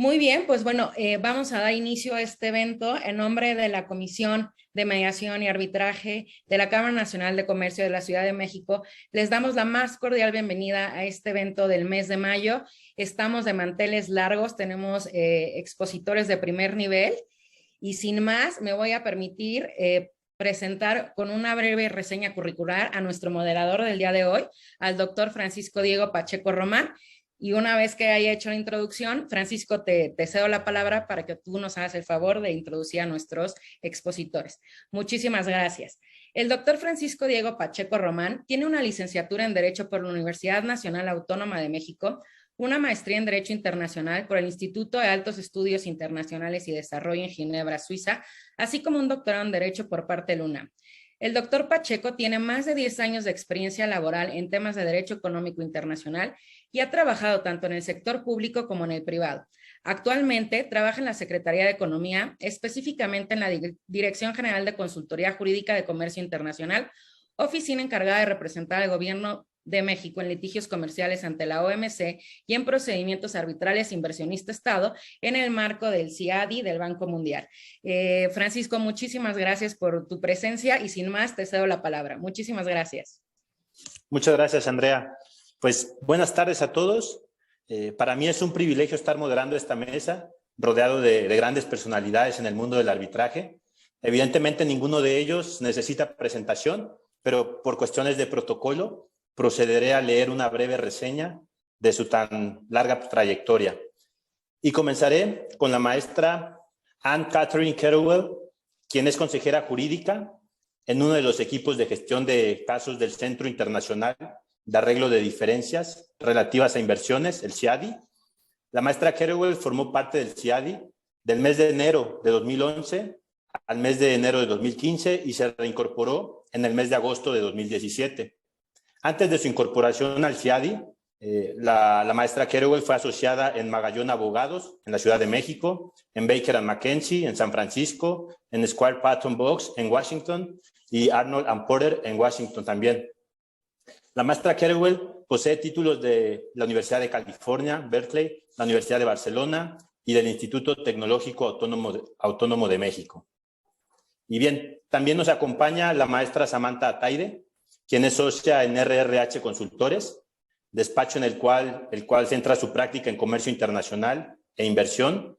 Muy bien, pues bueno, vamos a dar inicio a este evento en nombre de la Comisión de Mediación y Arbitraje de la Cámara Nacional de Comercio de la Ciudad de México. Les damos la más cordial bienvenida a este evento del mes de mayo. Estamos de manteles largos, tenemos expositores de primer nivel y sin más me voy a permitir presentar con una breve reseña curricular a nuestro moderador del día de hoy, al doctor Francisco Diego Pacheco Román. Y una vez que haya hecho la introducción, Francisco, te cedo la palabra para que tú nos hagas el favor de introducir a nuestros expositores. Muchísimas gracias. El doctor Francisco Diego Pacheco Román tiene una licenciatura en Derecho por la Universidad Nacional Autónoma de México, una maestría en Derecho Internacional por el Instituto de Altos Estudios Internacionales y Desarrollo en Ginebra, Suiza, así como un doctorado en Derecho por parte de la UNAM. El doctor Pacheco tiene más de 10 años de experiencia laboral en temas de derecho económico internacional y ha trabajado tanto en el sector público como en el privado. Actualmente trabaja en la Secretaría de Economía, específicamente en la Dirección General de Consultoría Jurídica de Comercio Internacional, oficina encargada de representar al Gobierno de México en litigios comerciales ante la OMC y en procedimientos arbitrales inversionista-Estado en el marco del CIADI del Banco Mundial. Francisco, muchísimas gracias por tu presencia y sin más te cedo la palabra. Muchísimas gracias. Muchas gracias, Andrea. Pues buenas tardes a todos. Para mí es un privilegio estar moderando esta mesa, rodeado de grandes personalidades en el mundo del arbitraje. Evidentemente ninguno de ellos necesita presentación, pero por cuestiones de protocolo procederé a leer una breve reseña de su tan larga trayectoria. Y comenzaré con la maestra Anne Catherine Kettlewell, quien es consejera jurídica en uno de los equipos de gestión de casos del Centro Internacional de Arreglo de Diferencias relativas a inversiones, el CIADI. La maestra Kettlewell formó parte del CIADI del mes de enero de 2011 al mes de enero de 2015 y se reincorporó en el mes de agosto de 2017. Antes de su incorporación al CIADI, la maestra Kettlewell fue asociada en Magallón Abogados, en la Ciudad de México, en Baker & McKenzie, en San Francisco, en Squire Patton Boggs, en Washington, y Arnold & Porter, en Washington también. La maestra Kettlewell posee títulos de la Universidad de California, Berkeley, la Universidad de Barcelona y del Instituto Tecnológico Autónomo de México. Y bien, también nos acompaña la maestra Samantha Ataide, quien es socia en RRH Consultores, despacho en el cual centra su práctica en comercio internacional e inversión.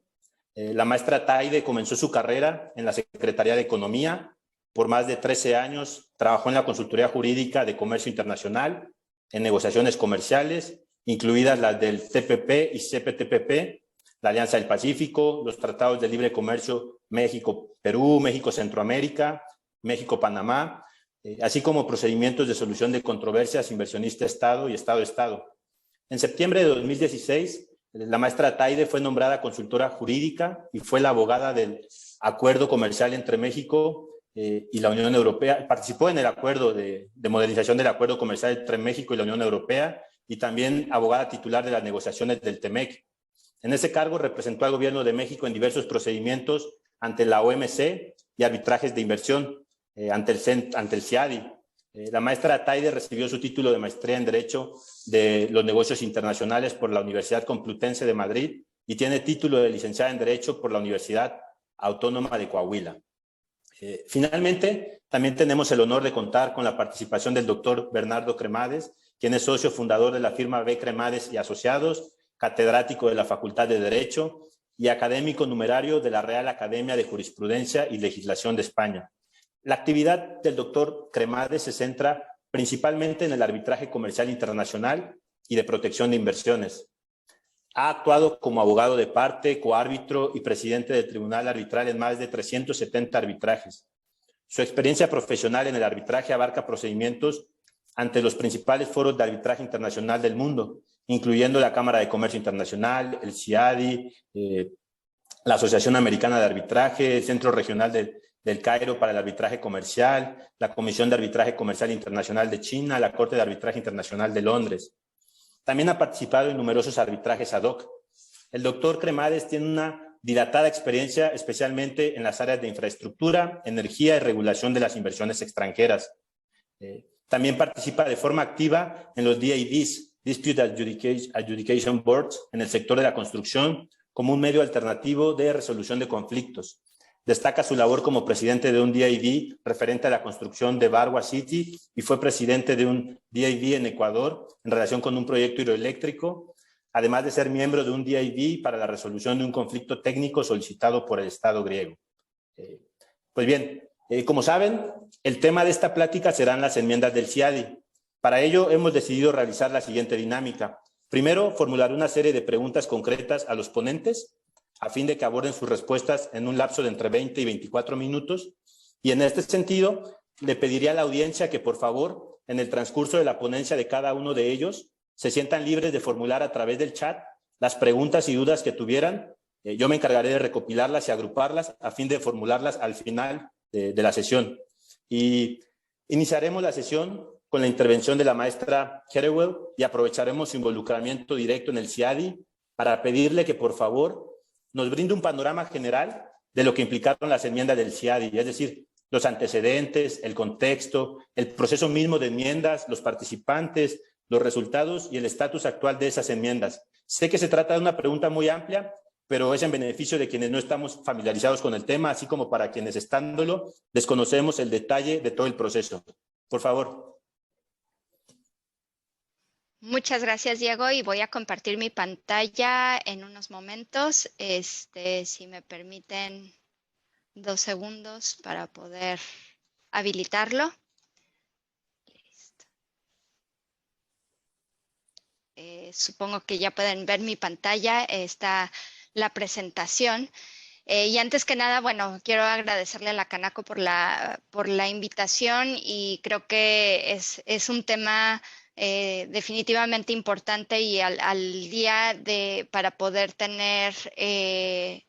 La maestra Ataide comenzó su carrera en la Secretaría de Economía. Por más de 13 años trabajó en la consultoría jurídica de comercio internacional, en negociaciones comerciales, incluidas las del TPP y CPTPP, la Alianza del Pacífico, los tratados de libre comercio México-Perú, México-Centroamérica, México-Panamá, así como procedimientos de solución de controversias inversionista-Estado y Estado-Estado. En septiembre de 2016, la maestra Ataide fue nombrada consultora jurídica y fue la abogada del acuerdo comercial entre México y la Unión Europea. Participó en el acuerdo de modernización del acuerdo comercial entre México y la Unión Europea y también abogada titular de las negociaciones del TEMEC. En ese cargo representó al gobierno de México en diversos procedimientos ante la OMC y arbitrajes de inversión. Ante el CIADI. La maestra Ataide recibió su título de maestría en Derecho de los Negocios Internacionales por la Universidad Complutense de Madrid y tiene título de licenciada en Derecho por la Universidad Autónoma de Coahuila. Finalmente, también tenemos el honor de contar con la participación del doctor Bernardo Cremades, quien es socio fundador de la firma B. Cremades y Asociados, catedrático de la Facultad de Derecho y académico numerario de la Real Academia de Jurisprudencia y Legislación de España. La actividad del doctor Cremades se centra principalmente en el arbitraje comercial internacional y de protección de inversiones. Ha actuado como abogado de parte, coárbitro y presidente del Tribunal Arbitral en más de 370 arbitrajes. Su experiencia profesional en el arbitraje abarca procedimientos ante los principales foros de arbitraje internacional del mundo, incluyendo la Cámara de Comercio Internacional, el CIADI, la Asociación Americana de Arbitraje, el Centro Regional del Cairo para el Arbitraje Comercial, la Comisión de Arbitraje Comercial Internacional de China, la Corte de Arbitraje Internacional de Londres. También ha participado en numerosos arbitrajes ad hoc. El doctor Cremades tiene una dilatada experiencia, especialmente en las áreas de infraestructura, energía y regulación de las inversiones extranjeras. También participa de forma activa en los DABs, Dispute Adjudication Boards, en el sector de la construcción, como un medio alternativo de resolución de conflictos. Destaca su labor como presidente de un DIV referente a la construcción de Barwa City y fue presidente de un DIV en Ecuador en relación con un proyecto hidroeléctrico, además de ser miembro de un DIV para la resolución de un conflicto técnico solicitado por el Estado griego. Pues bien, como saben, el tema de esta plática serán las enmiendas del CIADI. Para ello hemos decidido realizar la siguiente dinámica. Primero, formular una serie de preguntas concretas a los ponentes a fin de que aborden sus respuestas en un lapso de entre 20 y 24 minutos. Y en este sentido, le pediría a la audiencia que, por favor, en el transcurso de la ponencia de cada uno de ellos, se sientan libres de formular a través del chat las preguntas y dudas que tuvieran. Yo me encargaré de recopilarlas y agruparlas a fin de formularlas al final de la sesión. Y iniciaremos la sesión con la intervención de la maestra Herewell y aprovecharemos su involucramiento directo en el CIADI para pedirle que, por favor, nos brinde un panorama general de lo que implicaron las enmiendas del CIADI, es decir, los antecedentes, el contexto, el proceso mismo de enmiendas, los participantes, los resultados y el estatus actual de esas enmiendas. Sé que se trata de una pregunta muy amplia, pero es en beneficio de quienes no estamos familiarizados con el tema, así como para quienes estándolo desconocemos el detalle de todo el proceso. Por favor. Muchas gracias, Diego, y voy a compartir mi pantalla en unos momentos. Si me permiten 2 segundos para poder habilitarlo. Listo. Supongo que ya pueden ver mi pantalla. Está la presentación. Y antes que nada, bueno, quiero agradecerle a la Canaco por la invitación y creo que es un tema definitivamente importante y al día para poder tener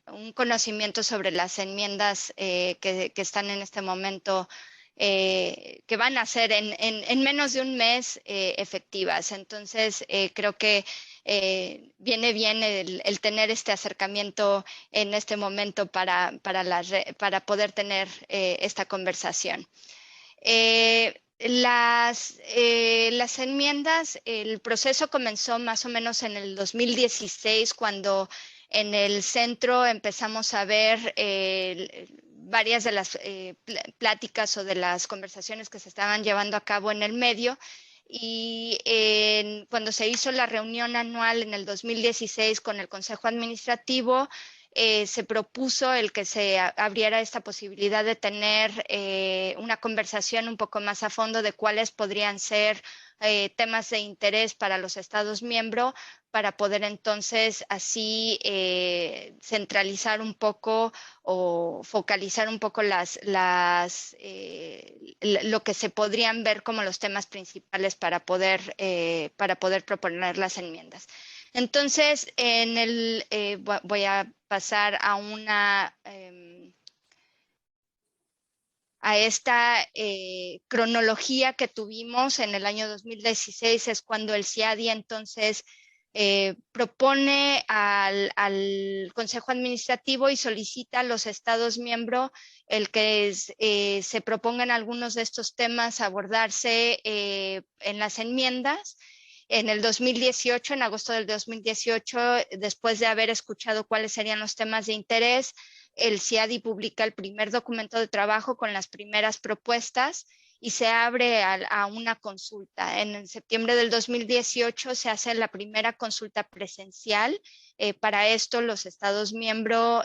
un conocimiento sobre las enmiendas que están en este momento, que van a ser en menos de un mes efectivas. Entonces, creo que viene bien el tener este acercamiento en este momento para poder tener esta conversación. Las enmiendas, el proceso comenzó más o menos en el 2016, cuando en el centro empezamos a ver varias de las pláticas o de las conversaciones que se estaban llevando a cabo en el medio. Y cuando se hizo la reunión anual en el 2016 con el Consejo Administrativo, se propuso el que se abriera esta posibilidad de tener una conversación un poco más a fondo de cuáles podrían ser temas de interés para los Estados miembros, para poder entonces así centralizar un poco o focalizar un poco lo que se podrían ver como los temas principales para poder proponer las enmiendas. Entonces, voy a pasar a esta cronología que tuvimos en el año 2016, es cuando el CIADI entonces propone al Consejo Administrativo y solicita a los Estados miembros el que se propongan algunos de estos temas a abordarse en las enmiendas. En el 2018, en agosto del 2018, después de haber escuchado cuáles serían los temas de interés, el CIADI publica el primer documento de trabajo con las primeras propuestas y se abre a una consulta. En septiembre del 2018 se hace la primera consulta presencial. Para esto, los Estados miembros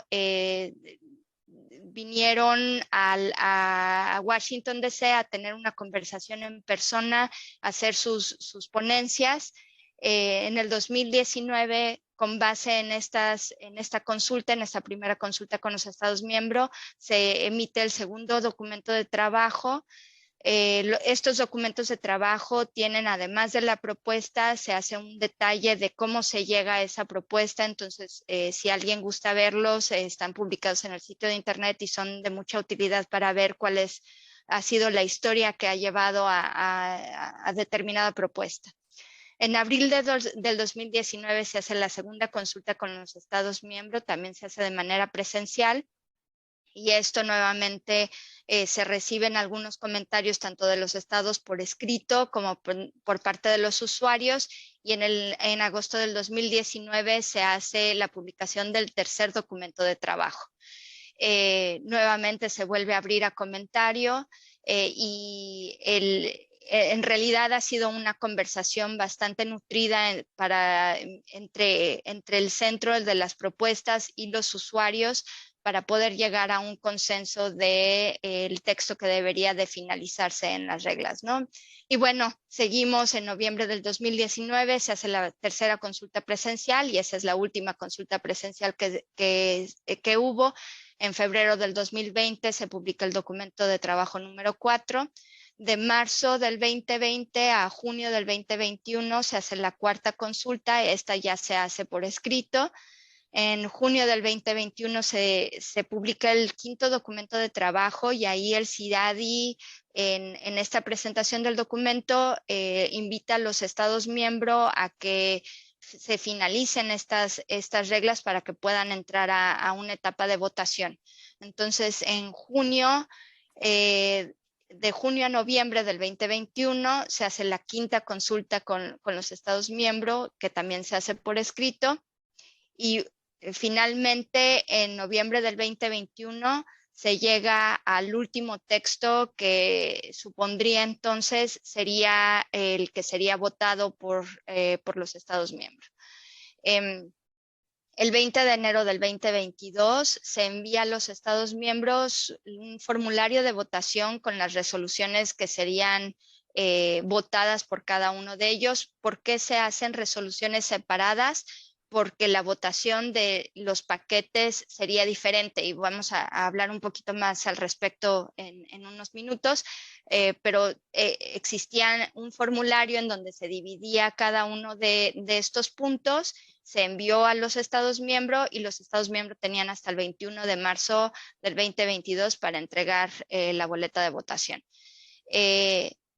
vinieron a Washington, D.C. a tener una conversación en persona, a hacer sus ponencias. En el 2019, con base en esta consulta, en esta primera consulta con los Estados miembros, se emite el segundo documento de trabajo. Estos documentos de trabajo tienen, además de la propuesta, se hace un detalle de cómo se llega a esa propuesta. Entonces, si alguien gusta verlos, están publicados en el sitio de internet y son de mucha utilidad para ver cuál ha sido la historia que ha llevado a determinada propuesta. En abril del 2019 se hace la segunda consulta con los Estados miembros, también se hace de manera presencial. Y esto nuevamente se reciben algunos comentarios tanto de los estados por escrito como por parte de los usuarios, y en agosto del 2019 se hace la publicación del tercer documento de trabajo. Nuevamente se vuelve a abrir a comentario y en realidad ha sido una conversación bastante nutrida entre el centro de las propuestas y los usuarios para poder llegar a un consenso del texto que debería de finalizarse en las reglas, ¿no? Y bueno, seguimos en noviembre del 2019, se hace la tercera consulta presencial y esa es la última consulta presencial que hubo. En febrero del 2020 se publica el documento de trabajo número 4. De marzo del 2020 a junio del 2021 se hace la cuarta consulta, esta ya se hace por escrito. En junio del 2021 se publica el quinto documento de trabajo y ahí el CIADI en esta presentación del documento invita a los estados miembros a que se finalicen estas reglas para que puedan entrar a una etapa de votación. Entonces, en junio, de junio a noviembre del 2021, se hace la quinta consulta con los estados miembros, que también se hace por escrito. Y finalmente, en noviembre del 2021, se llega al último texto que supondría entonces sería el que sería votado por los Estados miembros. El 20 de enero del 2022 se envía a los Estados miembros un formulario de votación con las resoluciones que serían votadas por cada uno de ellos. ¿Por qué se hacen resoluciones separadas? Porque la votación de los paquetes sería diferente y vamos a hablar un poquito más al respecto en unos minutos, pero existía un formulario en donde se dividía cada uno de estos puntos, se envió a los Estados miembros y los Estados miembros tenían hasta el 21 de marzo del 2022 para entregar la boleta de votación.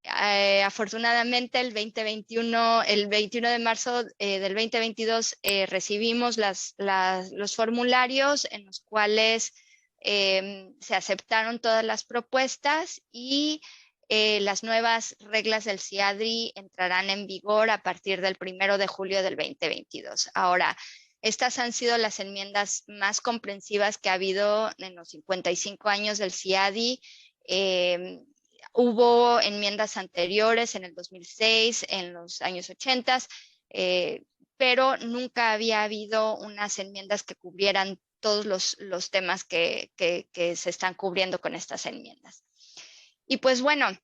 Afortunadamente el 21 de marzo del 2022 recibimos los formularios en los cuales se aceptaron todas las propuestas y las nuevas reglas del CIADRI entrarán en vigor a partir del 1 de julio del 2022. Ahora, estas han sido las enmiendas más comprensivas que ha habido en los 55 años del CIADI. Hubo enmiendas anteriores en el 2006, en los años 80, pero nunca había habido unas enmiendas que cubrieran todos los temas que se están cubriendo con estas enmiendas. Y pues bueno,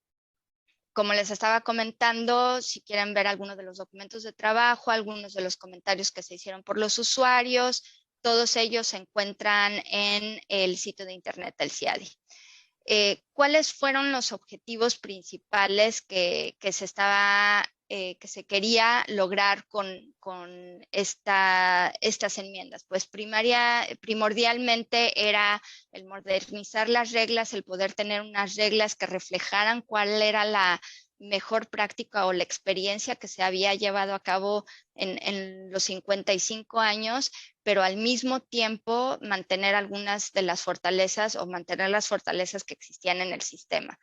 como les estaba comentando, si quieren ver algunos de los documentos de trabajo, algunos de los comentarios que se hicieron por los usuarios, todos ellos se encuentran en el sitio de internet del CIADI. ¿Cuáles fueron los objetivos principales que se quería lograr con estas enmiendas? Pues primordialmente era el modernizar las reglas, el poder tener unas reglas que reflejaran cuál era la mejor práctica o la experiencia que se había llevado a cabo en los 55 años, pero al mismo tiempo mantener algunas de las fortalezas o mantener las fortalezas que existían en el sistema.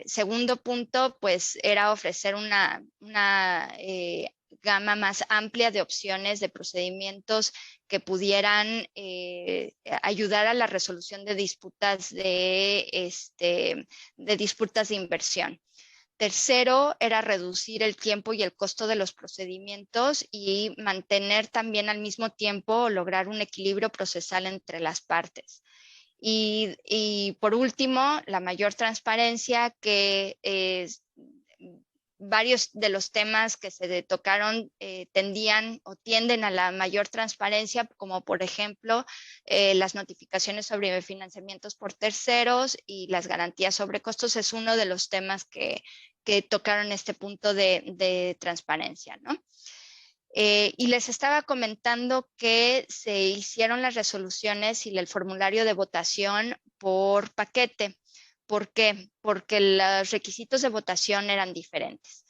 Segundo punto, pues era ofrecer una gama más amplia de opciones de procedimientos que pudieran ayudar a la resolución de disputas de inversión. Tercero, era reducir el tiempo y el costo de los procedimientos y mantener también al mismo tiempo lograr un equilibrio procesal entre las partes. Y por último, la mayor transparencia, que varios de los temas que se tocaron tendían o tienden a la mayor transparencia, como por ejemplo las notificaciones sobre financiamientos por terceros y las garantías sobre costos. Es uno de los temas que tocaron este punto de transparencia, ¿no? Y les estaba comentando que se hicieron las resoluciones y el formulario de votación por paquete. ¿Por qué? Porque los requisitos de votación eran diferentes.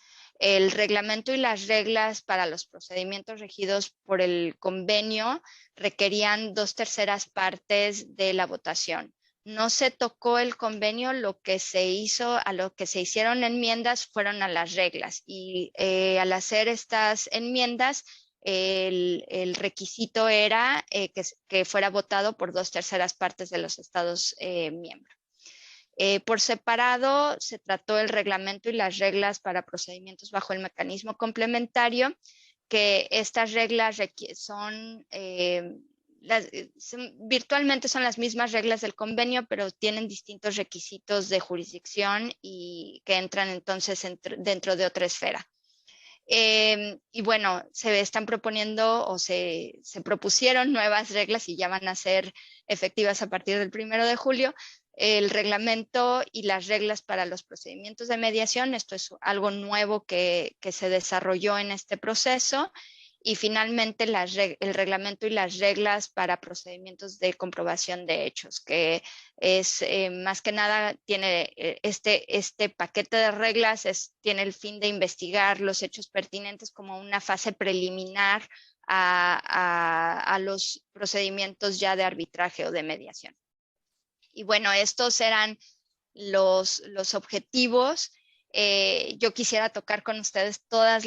El reglamento y las reglas para los procedimientos regidos por el convenio requerían 2/3 partes de la votación. No se tocó el convenio, lo que se hizo, a lo que se hicieron enmiendas fueron a las reglas, y al hacer estas enmiendas, el requisito era que fuera votado por 2/3 partes de los estados miembros. Por separado, se trató el reglamento y las reglas para procedimientos bajo el mecanismo complementario, que estas reglas virtualmente son las mismas reglas del convenio, pero tienen distintos requisitos de jurisdicción y que entran entonces dentro de otra esfera. Y bueno, se están proponiendo o se propusieron nuevas reglas y ya van a ser efectivas a partir del 1 de julio. El reglamento y las reglas para los procedimientos de mediación, esto es algo nuevo que se desarrolló en este proceso. Y finalmente el reglamento y las reglas para procedimientos de comprobación de hechos, que es más que nada, tiene este paquete de reglas, tiene el fin de investigar los hechos pertinentes como una fase preliminar a los procedimientos ya de arbitraje o de mediación. Y bueno, estos eran los objetivos. Yo quisiera tocar con ustedes todas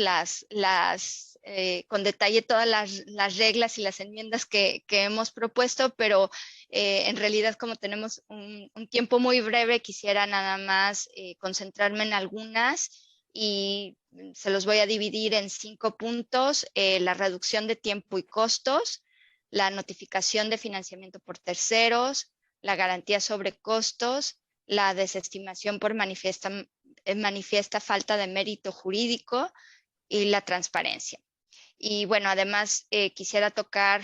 con detalle todas las reglas y las enmiendas que hemos propuesto, pero en realidad, como tenemos un tiempo muy breve, quisiera nada más concentrarme en algunas y se los voy a dividir en 5 puntos: la reducción de tiempo y costos, la notificación de financiamiento por terceros, la garantía sobre costos, la desestimación por manifiesta falta de mérito jurídico y la transparencia. Y bueno, además quisiera tocar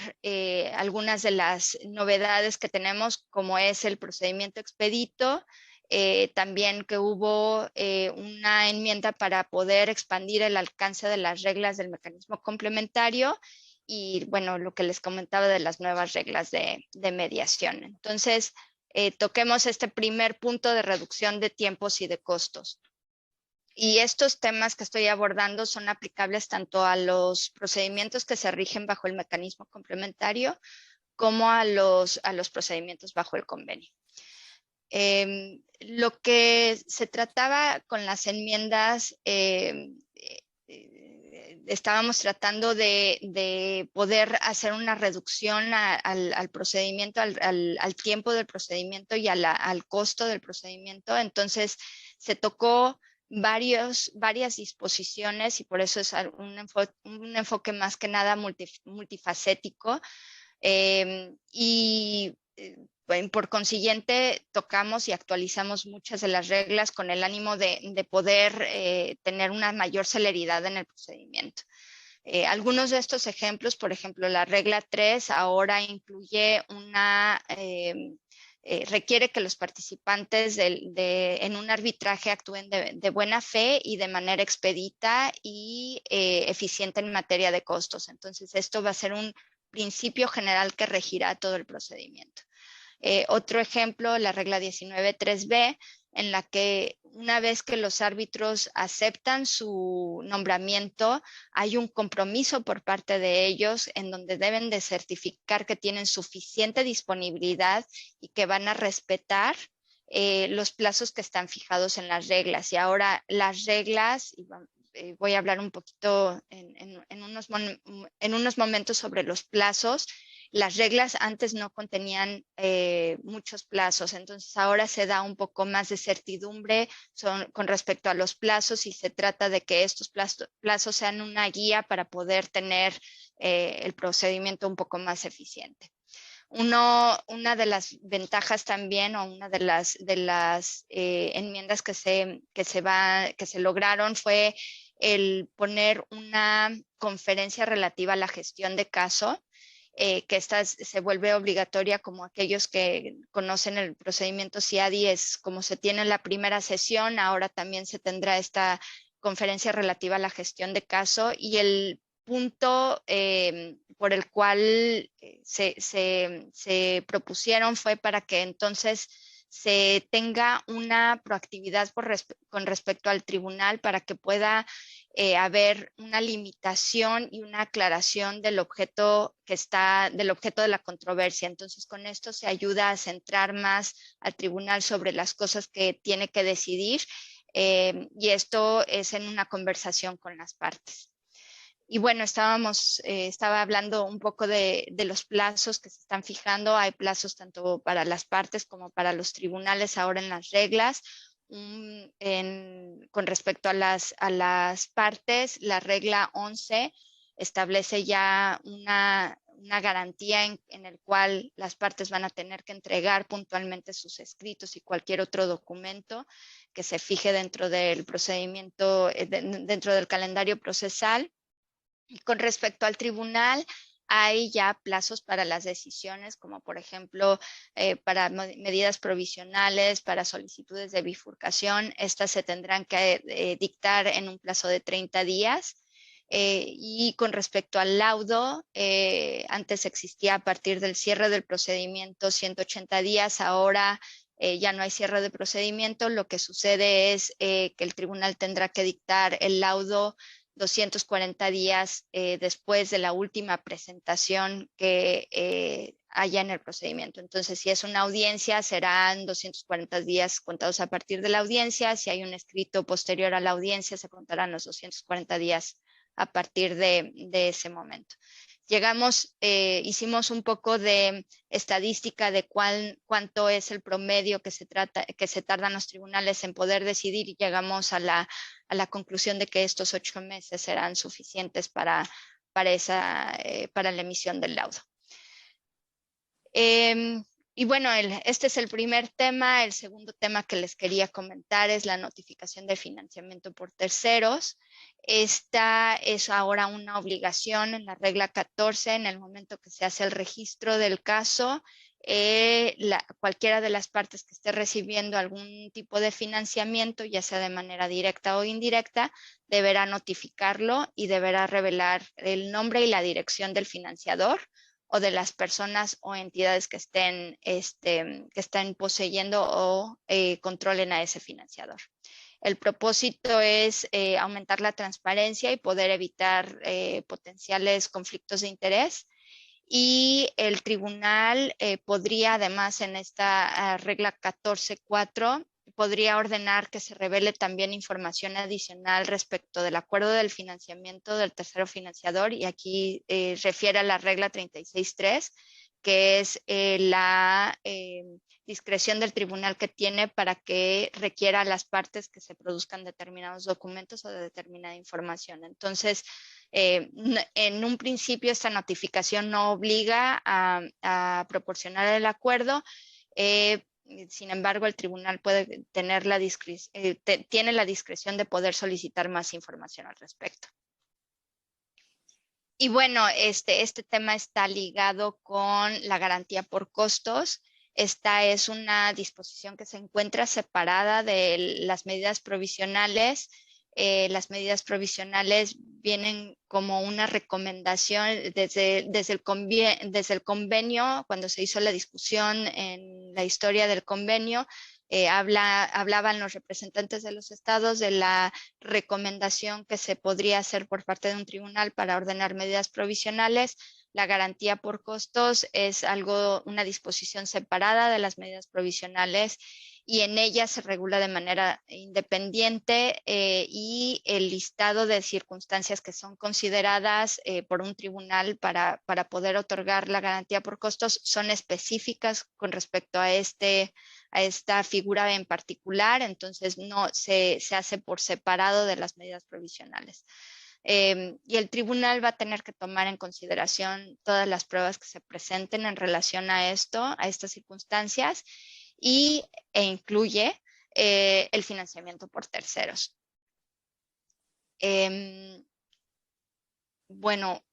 algunas de las novedades que tenemos, como es el procedimiento expedito, también que hubo una enmienda para poder expandir el alcance de las reglas del mecanismo complementario, y bueno, lo que les comentaba de las nuevas reglas de mediación. Entonces, toquemos este primer punto de reducción de tiempos y de costos. Y estos temas que estoy abordando son aplicables tanto a los procedimientos que se rigen bajo el mecanismo complementario como a los procedimientos bajo el convenio. Lo que se trataba con las enmiendas, estábamos tratando de poder hacer una reducción al procedimiento, al tiempo del procedimiento y al costo del procedimiento. Entonces, se tocó varias disposiciones, y por eso es un enfoque más que nada multifacético. Por consiguiente, tocamos y actualizamos muchas de las reglas con el ánimo de poder tener una mayor celeridad en el procedimiento. Algunos de estos ejemplos, por ejemplo, la regla 3 ahora incluye requiere que los participantes en un arbitraje actúen de buena fe y de manera expedita y eficiente en materia de costos. Entonces, esto va a ser un principio general que regirá todo el procedimiento. Otro ejemplo, la regla 19.3b, en la que una vez que los árbitros aceptan su nombramiento, hay un compromiso por parte de ellos en donde deben de certificar que tienen suficiente disponibilidad y que van a respetar los plazos que están fijados en las reglas. Y ahora las reglas, voy a hablar un poquito en unos momentos sobre los plazos. Las reglas antes no contenían muchos plazos, entonces ahora se da un poco más de certidumbre con respecto a los plazos, y se trata de que estos plazos sean una guía para poder tener el procedimiento un poco más eficiente. Una de las ventajas también, o una de las enmiendas que se lograron, fue el poner una conferencia relativa a la gestión de caso, que esta se vuelve obligatoria. Como aquellos que conocen el procedimiento CIADI, es como se tiene la primera sesión, ahora también se tendrá esta conferencia relativa a la gestión de caso, y el punto por el cual se propusieron fue para que entonces se tenga una proactividad con respecto al tribunal, para que pueda haber una limitación y una aclaración del objeto de la controversia. Entonces, con esto se ayuda a centrar más al tribunal sobre las cosas que tiene que decidir, y esto es en una conversación con las partes. Y bueno, estaba hablando un poco de los plazos que se están fijando. Hay plazos tanto para las partes como para los tribunales ahora en las reglas. Con respecto a las partes, la regla 11 establece ya una garantía en el cual las partes van a tener que entregar puntualmente sus escritos y cualquier otro documento que se fije dentro del procedimiento, dentro del calendario procesal. Y con respecto al tribunal, hay ya plazos para las decisiones, como por ejemplo para medidas provisionales, para solicitudes de bifurcación. Estas se tendrán que dictar en un plazo de 30 días. Y con respecto al laudo, antes existía a partir del cierre del procedimiento 180 días, ahora ya no hay cierre de procedimiento. Lo que sucede es que el tribunal tendrá que dictar el laudo 240 días después de la última presentación que haya en el procedimiento. Entonces, si es una audiencia, serán 240 días contados a partir de la audiencia. Si hay un escrito posterior a la audiencia, se contarán los 240 días a partir de ese momento. Hicimos un poco de estadística de cuánto es el promedio que se tardan los tribunales en poder decidir, y llegamos a la conclusión de que estos 8 meses serán suficientes para la emisión del laudo. Y bueno, este es el primer tema. El segundo tema que les quería comentar es la notificación de financiamiento por terceros. Esta es ahora una obligación en la regla 14, en el momento que se hace el registro del caso. Cualquiera de las partes que esté recibiendo algún tipo de financiamiento, ya sea de manera directa o indirecta, deberá notificarlo y deberá revelar el nombre y la dirección del financiador o de las personas o entidades que estén poseyendo o controlen a ese financiador. El propósito es aumentar la transparencia y poder evitar potenciales conflictos de interés. Y el tribunal podría, además, en esta regla 14.4, podría ordenar que se revele también información adicional respecto del acuerdo del financiamiento del tercero financiador, y aquí refiere a la regla 36.3, que es la discreción del tribunal que tiene para que requiera a las partes que se produzcan determinados documentos o de determinada información. Entonces, en un principio esta notificación no obliga a proporcionar el acuerdo. Sin embargo, el tribunal puede tener tiene la discreción de poder solicitar más información al respecto. Y bueno, este tema está ligado con la garantía por costos. Esta es una disposición que se encuentra separada de las medidas provisionales. Las medidas provisionales vienen como una recomendación desde el convenio. Cuando se hizo la discusión en la historia del convenio, hablaban los representantes de los estados de la recomendación que se podría hacer por parte de un tribunal para ordenar medidas provisionales. La garantía por costos es una disposición separada de las medidas provisionales, y en ella se regula de manera independiente y el listado de circunstancias que son consideradas por un tribunal para poder otorgar la garantía por costos son específicas con respecto a esta figura en particular. Entonces no se hace por separado de las medidas provisionales. Y el tribunal va a tener que tomar en consideración todas las pruebas que se presenten en relación a estas circunstancias, e incluye el financiamiento por terceros. Bueno,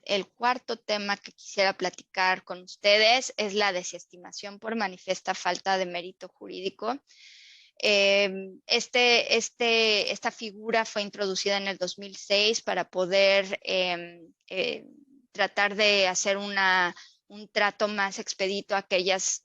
el cuarto tema que quisiera platicar con ustedes es la desestimación por manifiesta falta de mérito jurídico. Esta figura fue introducida en el 2006 para poder tratar de hacer un trato más expedito a aquellas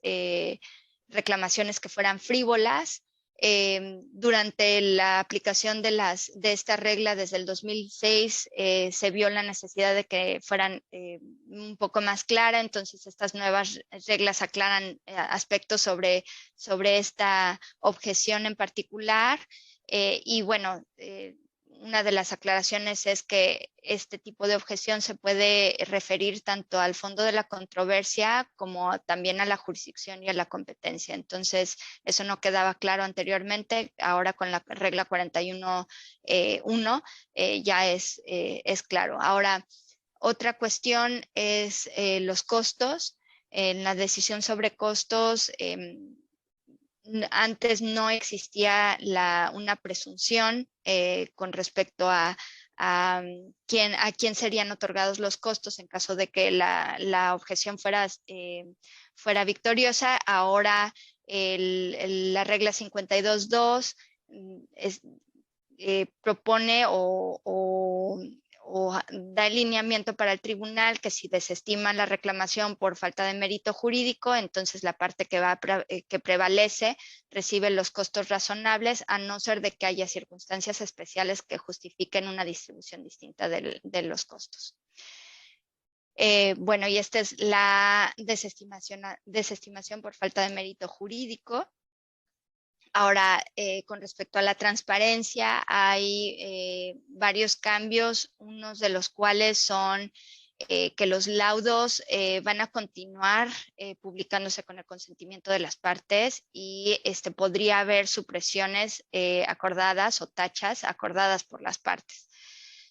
reclamaciones que fueran frívolas. Durante la aplicación de esta regla desde el 2006 se vio la necesidad de que fueran un poco más clara, entonces estas nuevas reglas aclaran aspectos sobre esta objeción en particular. Y bueno, una de las aclaraciones es que este tipo de objeción se puede referir tanto al fondo de la controversia como también a la jurisdicción y a la competencia. Entonces, eso no quedaba claro anteriormente. Ahora con la regla 41.1 ya es claro. Ahora, otra cuestión es los costos. En la decisión sobre costos, antes no existía una presunción con respecto a quién serían otorgados los costos en caso de que la objeción fuera victoriosa. Ahora la regla 52.2 propone o da alineamiento para el tribunal que si desestima la reclamación por falta de mérito jurídico, entonces la parte que prevalece recibe los costos razonables, a no ser de que haya circunstancias especiales que justifiquen una distribución distinta de los costos. Bueno, y esta es la desestimación por falta de mérito jurídico. Ahora, con respecto a la transparencia, hay varios cambios, unos de los cuales son que los laudos van a continuar publicándose con el consentimiento de las partes y podría haber supresiones acordadas o tachas acordadas por las partes.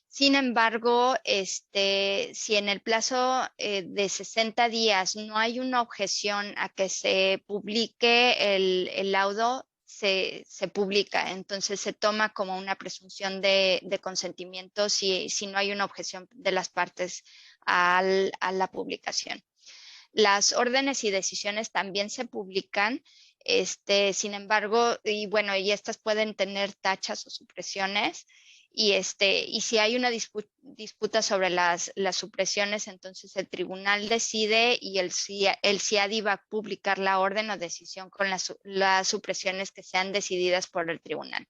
Sin embargo, si en el plazo de 60 días no hay una objeción a que se publique el laudo, se publica. Entonces se toma como una presunción de consentimiento si no hay una objeción de las partes a la publicación. Las órdenes y decisiones también se publican. Sin embargo, y estas pueden tener tachas o supresiones. Y si hay una disputa sobre las supresiones, entonces el tribunal decide y el CIADI va a publicar la orden o decisión con las supresiones que sean decididas por el tribunal.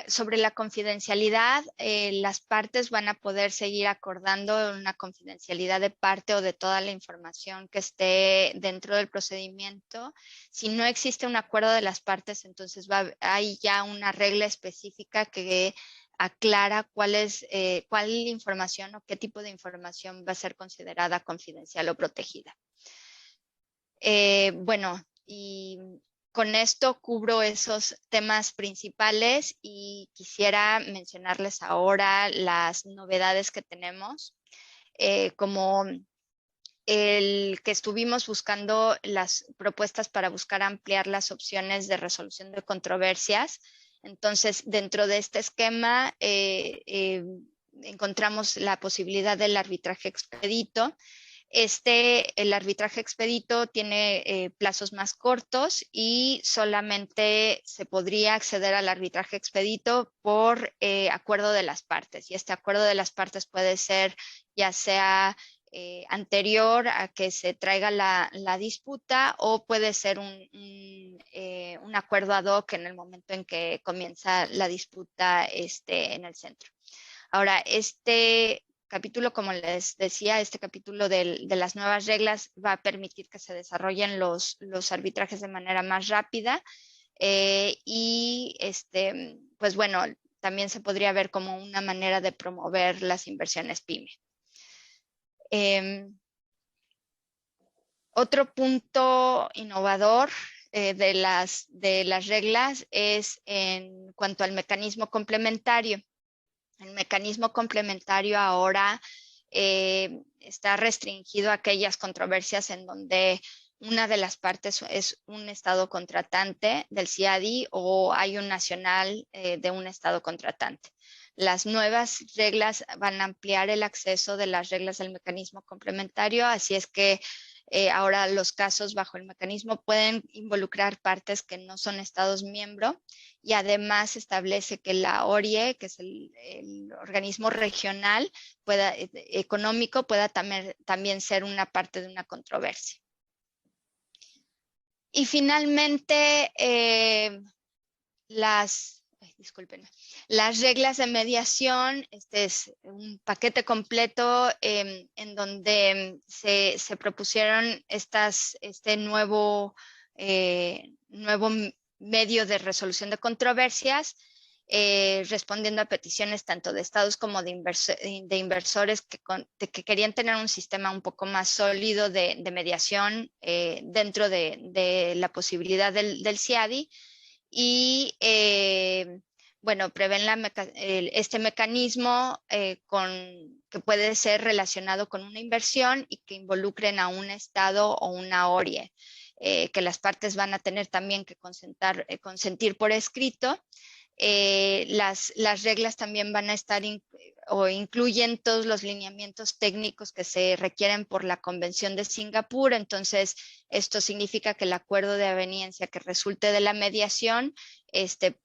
Sobre la confidencialidad, las partes van a poder seguir acordando una confidencialidad de parte o de toda la información que esté dentro del procedimiento. Si no existe un acuerdo de las partes, entonces hay ya una regla específica que aclara cuál información o qué tipo de información va a ser considerada confidencial o protegida. Y con esto cubro esos temas principales y quisiera mencionarles ahora las novedades que tenemos. Como el que estuvimos buscando las propuestas para buscar ampliar las opciones de resolución de controversias. Entonces, dentro de este esquema, encontramos la posibilidad del arbitraje expedito. El arbitraje expedito tiene plazos más cortos y solamente se podría acceder al arbitraje expedito por acuerdo de las partes. Y este acuerdo de las partes puede ser ya sea anterior a que se traiga la disputa o puede ser un acuerdo ad hoc en el momento en que comienza la disputa en el centro. Ahora, capítulo, como les decía, este capítulo de las nuevas reglas va a permitir que se desarrollen los arbitrajes de manera más rápida y también se podría ver como una manera de promover las inversiones PYME. Otro punto innovador de las reglas es en cuanto al mecanismo complementario. El mecanismo complementario ahora está restringido a aquellas controversias en donde una de las partes es un estado contratante del CIADI o hay un nacional de un estado contratante. Las nuevas reglas van a ampliar el acceso de las reglas del mecanismo complementario, así es que ahora los casos bajo el mecanismo pueden involucrar partes que no son estados miembro y además establece que la ORIE, que es el organismo regional económico, pueda también ser una parte de una controversia. Y finalmente, discúlpenme, las reglas de mediación. Este es un paquete completo en donde se propusieron este nuevo medio de resolución de controversias, respondiendo a peticiones tanto de estados como de inversores que querían tener un sistema un poco más sólido de mediación dentro de la posibilidad del CIADI. Y bueno, prevén este mecanismo que puede ser relacionado con una inversión y que involucren a un estado o una ORIE, que las partes van a tener también que consentir por escrito. Las reglas también van a estar o incluyen todos los lineamientos técnicos que se requieren por la Convención de Singapur. Entonces, esto significa que el acuerdo de aveniencia que resulte de la mediación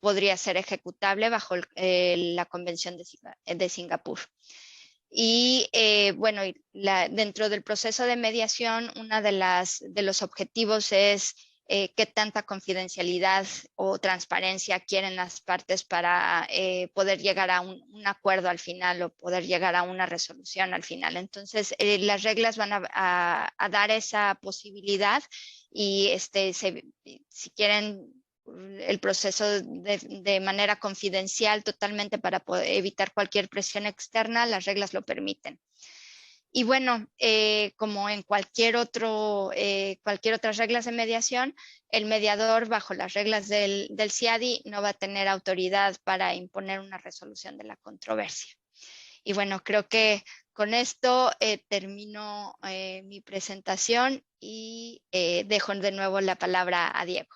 podría ser ejecutable bajo la Convención de Singapur. Y bueno, dentro del proceso de mediación, uno de los objetivos es qué tanta confidencialidad o transparencia quieren las partes para poder llegar a un acuerdo al final o poder llegar a una resolución al final. Entonces, las reglas van a dar esa posibilidad y si quieren el proceso de manera confidencial totalmente para poder evitar cualquier presión externa, las reglas lo permiten. Y bueno, como en cualquier otras reglas de mediación, el mediador bajo las reglas del CIADI no va a tener autoridad para imponer una resolución de la controversia. Y bueno, creo que con esto termino mi presentación y dejo de nuevo la palabra a Diego.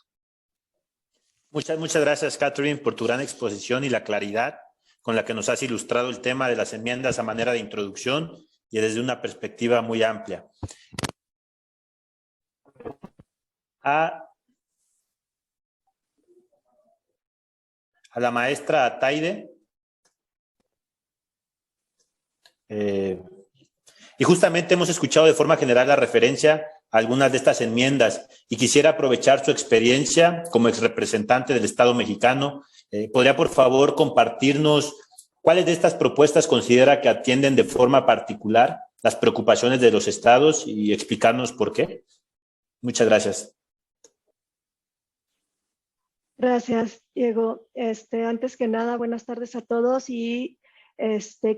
Muchas gracias, Catherine, por tu gran exposición y la claridad con la que nos has ilustrado el tema de las enmiendas a manera de introducción y desde una perspectiva muy amplia. A la maestra Ataide. Y justamente hemos escuchado de forma general la referencia a algunas de estas enmiendas y quisiera aprovechar su experiencia como exrepresentante del Estado mexicano. ¿Podría, por favor, compartirnos cuáles de estas propuestas considera que atienden de forma particular las preocupaciones de los estados y explicarnos por qué? Muchas gracias. Gracias, Diego. Antes que nada, buenas tardes a todos y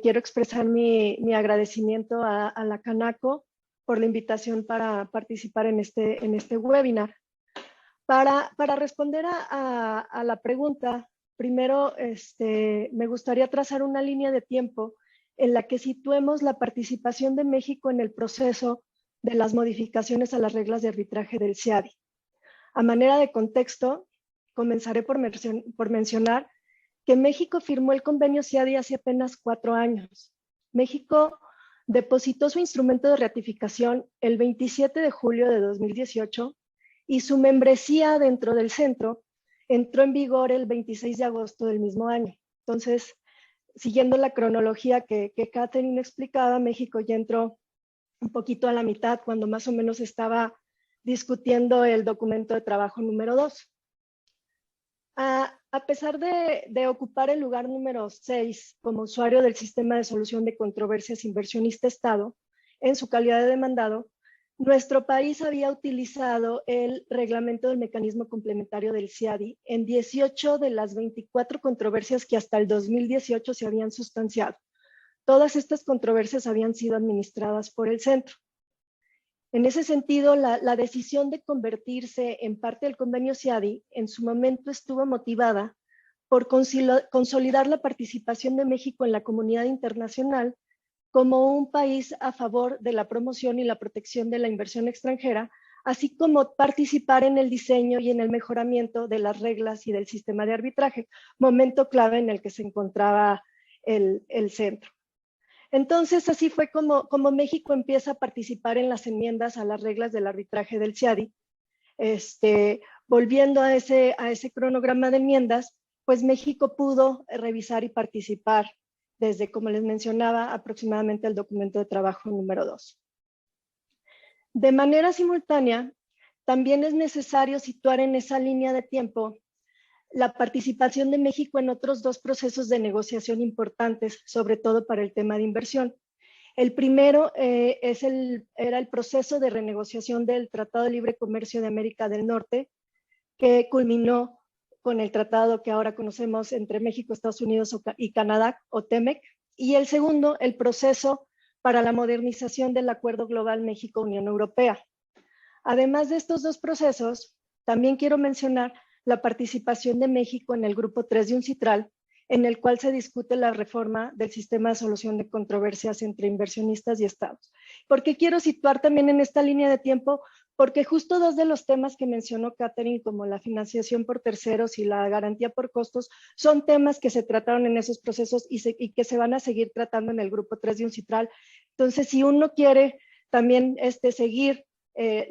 quiero expresar mi agradecimiento a la Canaco por la invitación para participar en este webinar. Para responder a la pregunta, primero me gustaría trazar una línea de tiempo en la que situemos la participación de México en el proceso de las modificaciones a las reglas de arbitraje del CIADI. A manera de contexto, comenzaré por mencionar que México firmó el convenio CIADI hace apenas 4 años. México depositó su instrumento de ratificación el 27 de julio de 2018 y su membresía dentro del centro entró en vigor el 26 de agosto del mismo año. Entonces, siguiendo la cronología que Catherine explicaba, México ya entró un poquito a la mitad cuando más o menos estaba discutiendo el documento de trabajo número 2. A pesar de ocupar el lugar número 6 como usuario del sistema de solución de controversias inversionista-Estado, en su calidad de demandado, nuestro país había utilizado el reglamento del mecanismo complementario del CIADI en 18 de las 24 controversias que hasta el 2018 se habían sustanciado. Todas estas controversias habían sido administradas por el centro. En ese sentido, la decisión de convertirse en parte del convenio CIADI en su momento estuvo motivada por consolidar la participación de México en la comunidad internacional como un país a favor de la promoción y la protección de la inversión extranjera, así como participar en el diseño y en el mejoramiento de las reglas y del sistema de arbitraje, momento clave en el que se encontraba el centro. Entonces, así fue como México empieza a participar en las enmiendas a las reglas del arbitraje del CIADI. Volviendo a ese cronograma de enmiendas, pues México pudo revisar y participar desde, como les mencionaba, aproximadamente el documento de trabajo número 2. De manera simultánea, también es necesario situar en esa línea de tiempo la participación de México en otros dos procesos de negociación importantes, sobre todo para el tema de inversión. El primero era el proceso de renegociación del Tratado de Libre Comercio de América del Norte, que culminó con el tratado que ahora conocemos entre México, Estados Unidos y Canadá, o TEMEC. Y el segundo, el proceso para la modernización del Acuerdo Global México-Unión Europea. Además de estos dos procesos, también quiero mencionar la participación de México en el Grupo 3 de UNCITRAL, en el cual se discute la reforma del sistema de solución de controversias entre inversionistas y estados. ¿Por qué quiero situar también en esta línea de tiempo? Porque justo dos de los temas que mencionó Catherine, como la financiación por terceros y la garantía por costos, son temas que se trataron en esos procesos y que se van a seguir tratando en el Grupo 3 de UNCITRAL. Entonces, si uno quiere también seguir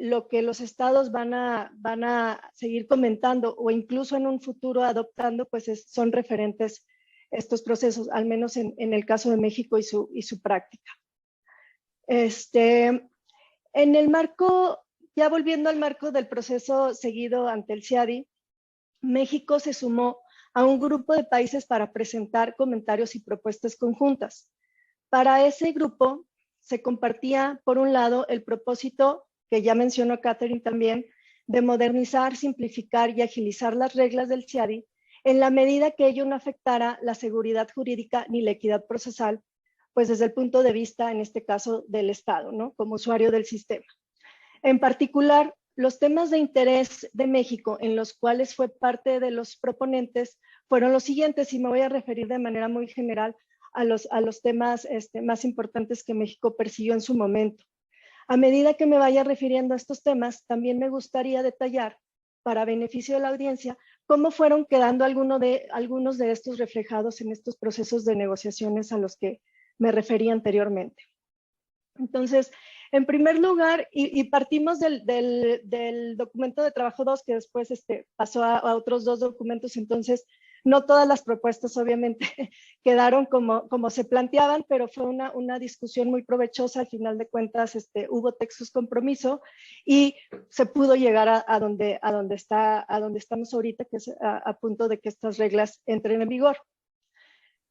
lo que los estados van a seguir comentando o incluso en un futuro adoptando, pues son referentes estos procesos, al menos en el caso de México y su práctica. En el marco, ya volviendo al marco del proceso seguido ante el CIADI, México se sumó a un grupo de países para presentar comentarios y propuestas conjuntas. Para ese grupo se compartía, por un lado, el propósito que ya mencionó Catherine también, de modernizar, simplificar y agilizar las reglas del CIADI en la medida que ello no afectara la seguridad jurídica ni la equidad procesal, pues desde el punto de vista, en este caso, del Estado, ¿no? Como usuario del sistema. En particular, los temas de interés de México en los cuales fue parte de los proponentes fueron los siguientes, y me voy a referir de manera muy general a los temas más importantes que México persiguió en su momento. A medida que me vaya refiriendo a estos temas, también me gustaría detallar, para beneficio de la audiencia, cómo fueron quedando algunos de estos reflejados en estos procesos de negociaciones a los que me referí anteriormente. Entonces, en primer lugar, y partimos del documento de trabajo 2, que después pasó a otros dos documentos. Entonces, no todas las propuestas obviamente quedaron como se planteaban, pero fue una discusión muy provechosa. Al final de cuentas, hubo textos compromiso y se pudo llegar a donde estamos ahorita, que es a punto de que estas reglas entren en vigor.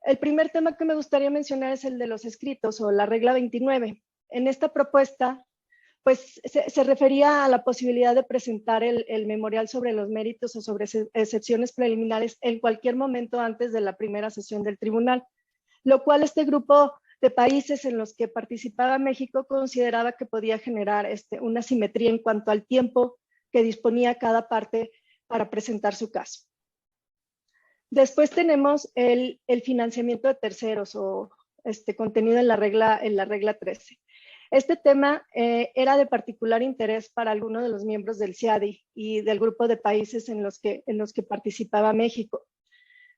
El primer tema que me gustaría mencionar es el de los escritos, o la regla 29. En esta propuesta, pues se refería a la posibilidad de presentar el memorial sobre los méritos o sobre excepciones preliminares en cualquier momento antes de la primera sesión del tribunal, lo cual este grupo de países en los que participaba México consideraba que podía generar una simetría en cuanto al tiempo que disponía cada parte para presentar su caso. Después tenemos el financiamiento de terceros, o contenido en la regla 13. Este tema era de particular interés para algunos de los miembros del CIADI y del grupo de países en los que participaba México.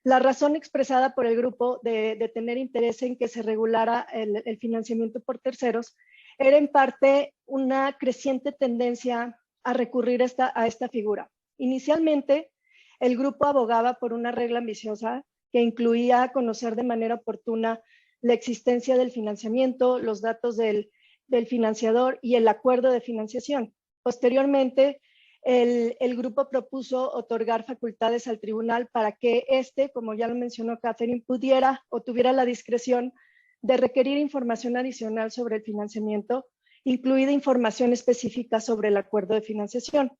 La razón expresada por el grupo de tener interés en que se regulara el financiamiento por terceros era en parte una creciente tendencia a recurrir a esta figura. Inicialmente, el grupo abogaba por una regla ambiciosa que incluía conocer de manera oportuna la existencia del financiamiento, los datos del financiador y el acuerdo de financiación. Posteriormente, el grupo propuso otorgar facultades al tribunal para que como ya lo mencionó Catherine, pudiera o tuviera la discreción de requerir información adicional sobre el financiamiento, incluida información específica sobre el acuerdo de financiación.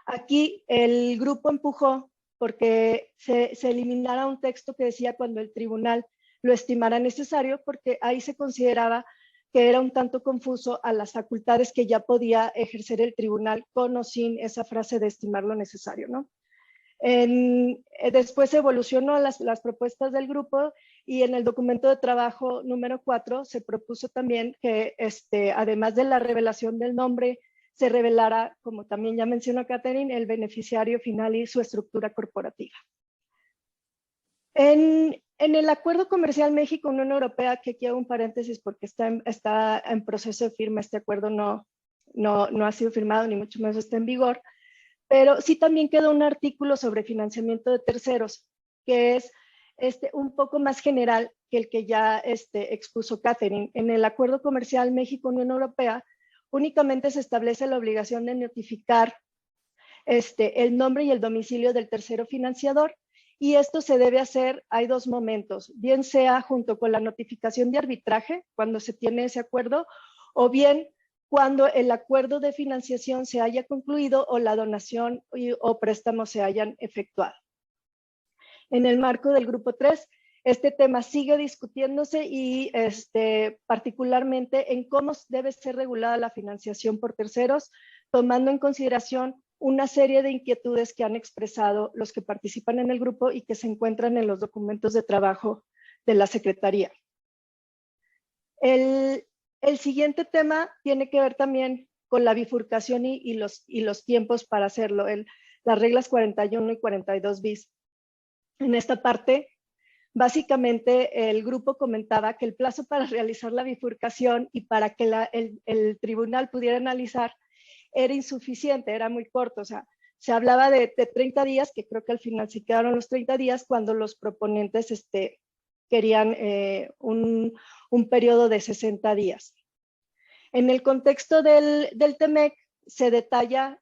Aquí el grupo empujó porque se eliminara un texto que decía cuando el tribunal lo estimara necesario, porque ahí se consideraba que era un tanto confuso a las facultades que ya podía ejercer el tribunal con o sin esa frase de estimar lo necesario, ¿no? Después evolucionó las propuestas del grupo, y en el documento de trabajo número 4 se propuso también que además de la revelación del nombre, se revelara, como también ya mencionó Catherine, el beneficiario final y su estructura corporativa. En el Acuerdo Comercial México-Unión Europea, que aquí hago un paréntesis porque está en proceso de firma, este acuerdo no ha sido firmado, ni mucho menos está en vigor, pero sí también quedó un artículo sobre financiamiento de terceros, que es un poco más general que el que ya expuso Catherine. En el Acuerdo Comercial México-Unión Europea, únicamente se establece la obligación de notificar el nombre y el domicilio del tercero financiador. Y esto se debe hacer, hay dos momentos, bien sea junto con la notificación de arbitraje, cuando se tiene ese acuerdo, o bien cuando el acuerdo de financiación se haya concluido o la donación o préstamo se hayan efectuado. En el marco del grupo 3, este tema sigue discutiéndose y particularmente en cómo debe ser regulada la financiación por terceros, tomando en consideración una serie de inquietudes que han expresado los que participan en el grupo y que se encuentran en los documentos de trabajo de la Secretaría. El siguiente tema tiene que ver también con la bifurcación y los tiempos para hacerlo, las reglas 41 y 42 bis. En esta parte, básicamente el grupo comentaba que el plazo para realizar la bifurcación y para que el tribunal pudiera analizar era insuficiente, era muy corto. O sea, se hablaba de 30 días, que creo que al final se quedaron los 30 días cuando los proponentes querían un periodo de 60 días. En el contexto del TEMEC se detalla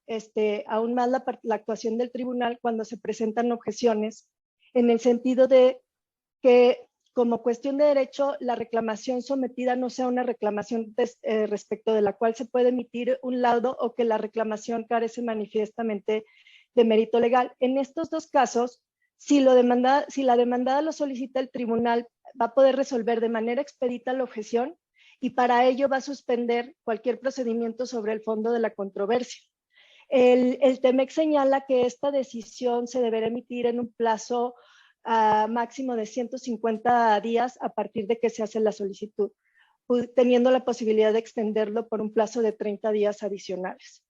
aún más la actuación del tribunal cuando se presentan objeciones, en el sentido de que como cuestión de derecho la reclamación sometida no sea una reclamación respecto de la cual se puede emitir un laudo o que la reclamación carece manifiestamente de mérito legal. En estos dos casos, si la demandada lo solicita, el tribunal va a poder resolver de manera expedita la objeción y para ello va a suspender cualquier procedimiento sobre el fondo de la controversia. El TEMEC señala que esta decisión se deberá emitir en un plazo máximo de 150 días a partir de que se hace la solicitud, teniendo la posibilidad de extenderlo por un plazo de 30 días adicionales.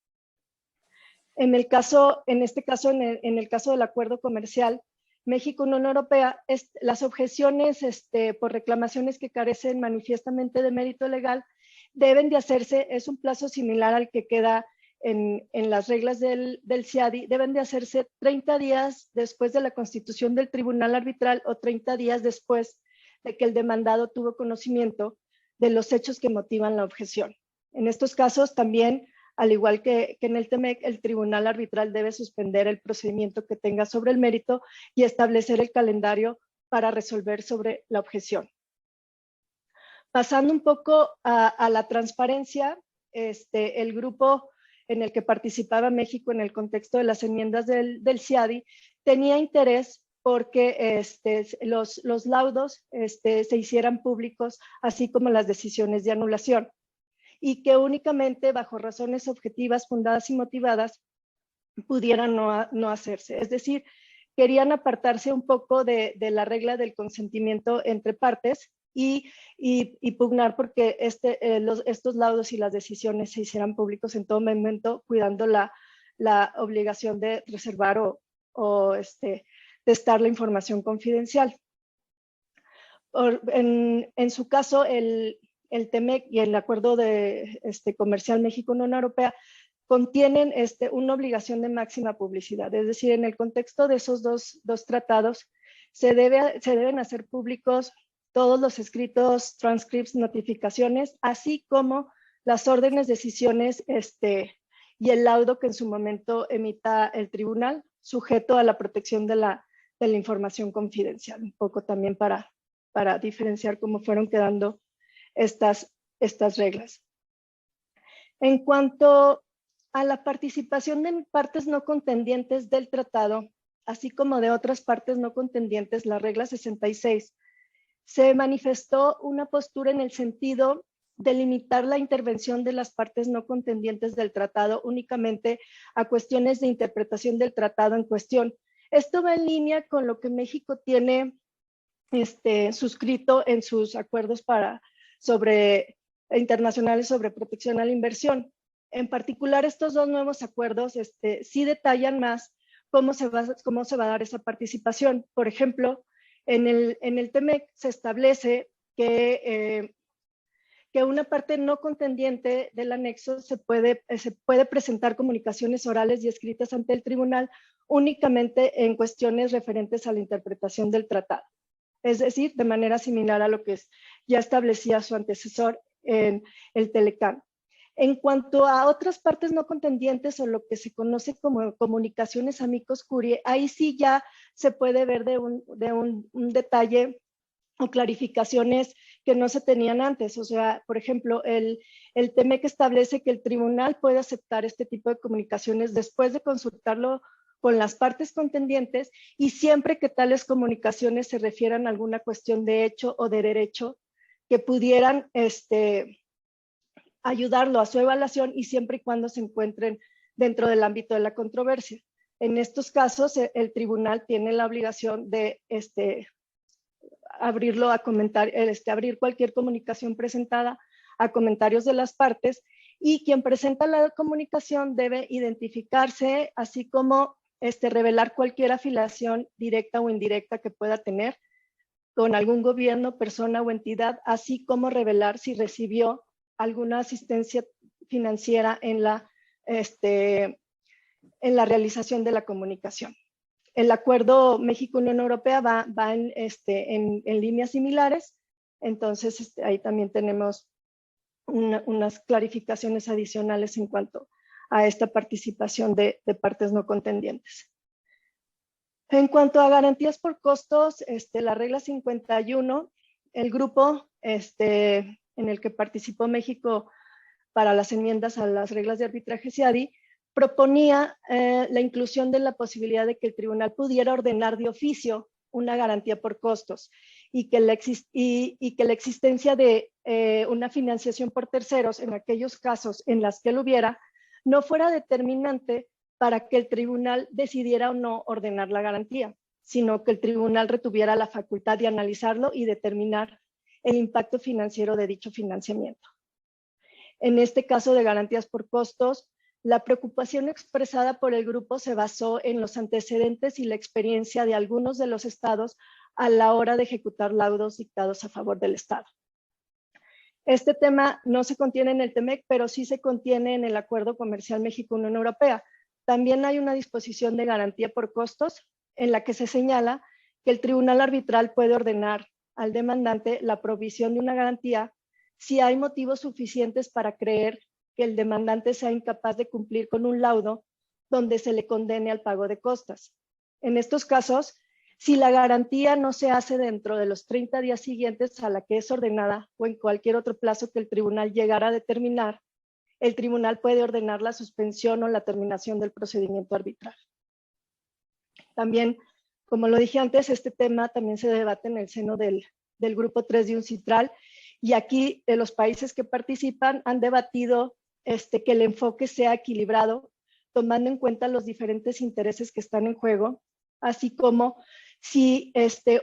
En el caso del acuerdo comercial México-Unión Europea, las objeciones por reclamaciones que carecen manifiestamente de mérito legal deben de hacerse, es un plazo similar al que queda en las reglas del CIADI, deben de hacerse 30 días después de la constitución del tribunal arbitral o 30 días después de que el demandado tuvo conocimiento de los hechos que motivan la objeción. En estos casos también, al igual que en el TEMEC, el tribunal arbitral debe suspender el procedimiento que tenga sobre el mérito y establecer el calendario para resolver sobre la objeción. Pasando un poco a la transparencia, el grupo en el que participaba México en el contexto de las enmiendas del CIADI tenía interés porque los laudos se hicieran públicos, así como las decisiones de anulación, y que únicamente bajo razones objetivas, fundadas y motivadas pudieran no hacerse. Es decir, querían apartarse un poco de la regla del consentimiento entre partes y pugnar porque estos laudos y las decisiones se hicieran públicos en todo momento, cuidando la obligación de reservar o testar la información confidencial. En su caso, el TEMEC y el Acuerdo Comercial México-Unión Europea contienen una obligación de máxima publicidad. Es decir, en el contexto de esos dos tratados se deben hacer públicos todos los escritos, transcripts, notificaciones, así como las órdenes, decisiones y el laudo que en su momento emita el tribunal, sujeto a la protección de la información confidencial. Un poco también para diferenciar cómo fueron quedando estas reglas. En cuanto a la participación de partes no contendientes del tratado, así como de otras partes no contendientes, la regla 66, se manifestó una postura en el sentido de limitar la intervención de las partes no contendientes del tratado únicamente a cuestiones de interpretación del tratado en cuestión. Esto va en línea con lo que México tiene suscrito en sus acuerdos internacionales sobre protección a la inversión. En particular, estos dos nuevos acuerdos sí detallan más cómo se va a dar esa participación. Por ejemplo, en el TEMEC se establece que una parte no contendiente del anexo se puede presentar comunicaciones orales y escritas ante el tribunal únicamente en cuestiones referentes a la interpretación del tratado. Es decir, de manera similar a lo que ya establecía su antecesor en el Telecam. En cuanto a otras partes no contendientes o lo que se conoce como comunicaciones amicus curiae, ahí sí ya se puede ver de un detalle o clarificaciones que no se tenían antes. O sea, por ejemplo, el TEMEC establece que el tribunal puede aceptar este tipo de comunicaciones después de consultarlo con las partes contendientes y siempre que tales comunicaciones se refieran a alguna cuestión de hecho o de derecho que pudieran ayudarlo a su evaluación y siempre y cuando se encuentren dentro del ámbito de la controversia. En estos casos, el tribunal tiene la obligación de abrirlo a comentar, abrir cualquier comunicación presentada a comentarios de las partes, y quien presenta la comunicación debe identificarse, así como revelar cualquier afiliación directa o indirecta que pueda tener con algún gobierno, persona o entidad, así como revelar si recibió alguna asistencia financiera en la realización de la comunicación. El acuerdo México-Unión Europea va en líneas similares, entonces ahí también tenemos unas clarificaciones adicionales en cuanto a esta participación de partes no contendientes. En cuanto a garantías por costos, la regla 51, el grupo en el que participó México para las enmiendas a las reglas de arbitraje CIADI, proponía la inclusión de la posibilidad de que el tribunal pudiera ordenar de oficio una garantía por costos y que la existencia de una financiación por terceros en aquellos casos en las que lo hubiera no fuera determinante para que el tribunal decidiera o no ordenar la garantía, sino que el tribunal retuviera la facultad de analizarlo y determinar el impacto financiero de dicho financiamiento. En este caso de garantías por costos, la preocupación expresada por el grupo se basó en los antecedentes y la experiencia de algunos de los estados a la hora de ejecutar laudos dictados a favor del Estado. Este tema no se contiene en el TEMEC, pero sí se contiene en el Acuerdo Comercial México-Unión Europea. También hay una disposición de garantía por costos en la que se señala que el tribunal arbitral puede ordenar al demandante la provisión de una garantía si hay motivos suficientes para creer que el demandante sea incapaz de cumplir con un laudo donde se le condene al pago de costas. En estos casos, si la garantía no se hace dentro de los 30 días siguientes a la que es ordenada o en cualquier otro plazo que el tribunal llegara a determinar, el tribunal puede ordenar la suspensión o la terminación del procedimiento arbitral. También, como lo dije antes, este tema también se debate en el seno del Grupo 3 de UNCITRAL, y aquí los países que participan han debatido que el enfoque sea equilibrado, tomando en cuenta los diferentes intereses que están en juego, así como si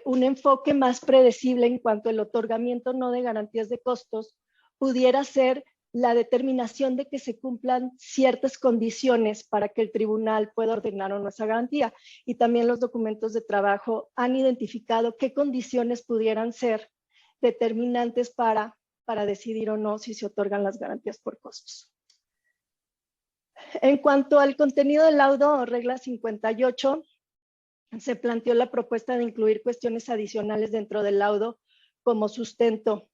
un enfoque más predecible en cuanto al otorgamiento no de garantías de costos pudiera ser la determinación de que se cumplan ciertas condiciones para que el tribunal pueda ordenar o no esa garantía. Y también los documentos de trabajo han identificado qué condiciones pudieran ser determinantes para decidir o no si se otorgan las garantías por costos. En cuanto al contenido del laudo, regla 58, se planteó la propuesta de incluir cuestiones adicionales dentro del laudo como sustento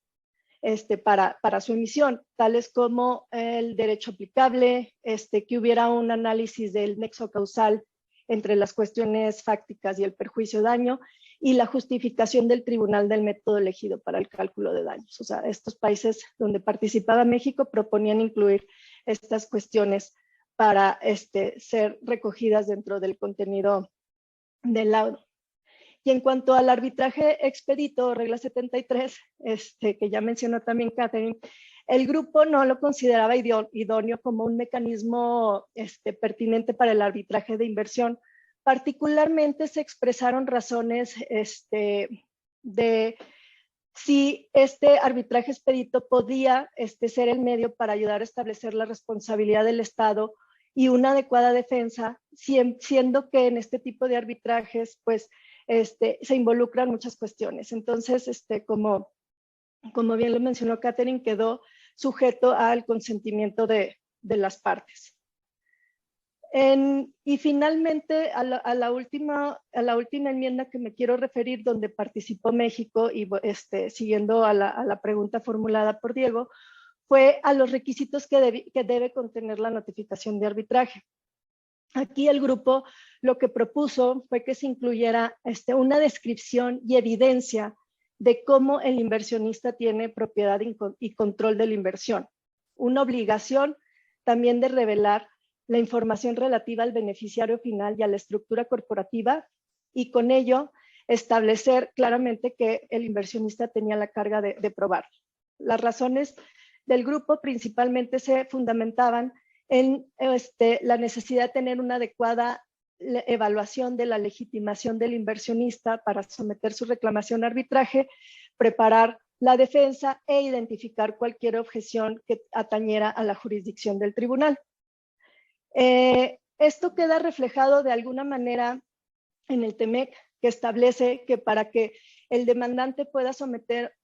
para su emisión, tales como el derecho aplicable, que hubiera un análisis del nexo causal entre las cuestiones fácticas y el perjuicio-daño, y la justificación del tribunal del método elegido para el cálculo de daños. O sea, estos países donde participaba México proponían incluir estas cuestiones para ser recogidas dentro del contenido del laudo. Y en cuanto al arbitraje expedito, regla 73, que ya mencionó también Catherine, el grupo no lo consideraba idóneo como un mecanismo pertinente para el arbitraje de inversión. Particularmente se expresaron razones de si este arbitraje expedito podía ser el medio para ayudar a establecer la responsabilidad del Estado y una adecuada defensa, siendo que en este tipo de arbitrajes pues se involucran muchas cuestiones. Entonces, como bien lo mencionó Catherine, quedó sujeto al consentimiento de las partes. Y finalmente, a la última enmienda que me quiero referir, donde participó México y siguiendo a la pregunta formulada por Diego, fue a los requisitos que debe contener la notificación de arbitraje. Aquí el grupo lo que propuso fue que se incluyera una descripción y evidencia de cómo el inversionista tiene propiedad y control de la inversión. Una obligación también de revelar la información relativa al beneficiario final y a la estructura corporativa, y con ello establecer claramente que el inversionista tenía la carga de probar. Las razones del grupo principalmente se fundamentaban en la necesidad de tener una adecuada evaluación de la legitimación del inversionista para someter su reclamación a arbitraje, preparar la defensa e identificar cualquier objeción que atañera a la jurisdicción del tribunal. Esto queda reflejado de alguna manera en el TEMEC, que establece que para que el demandante pueda someter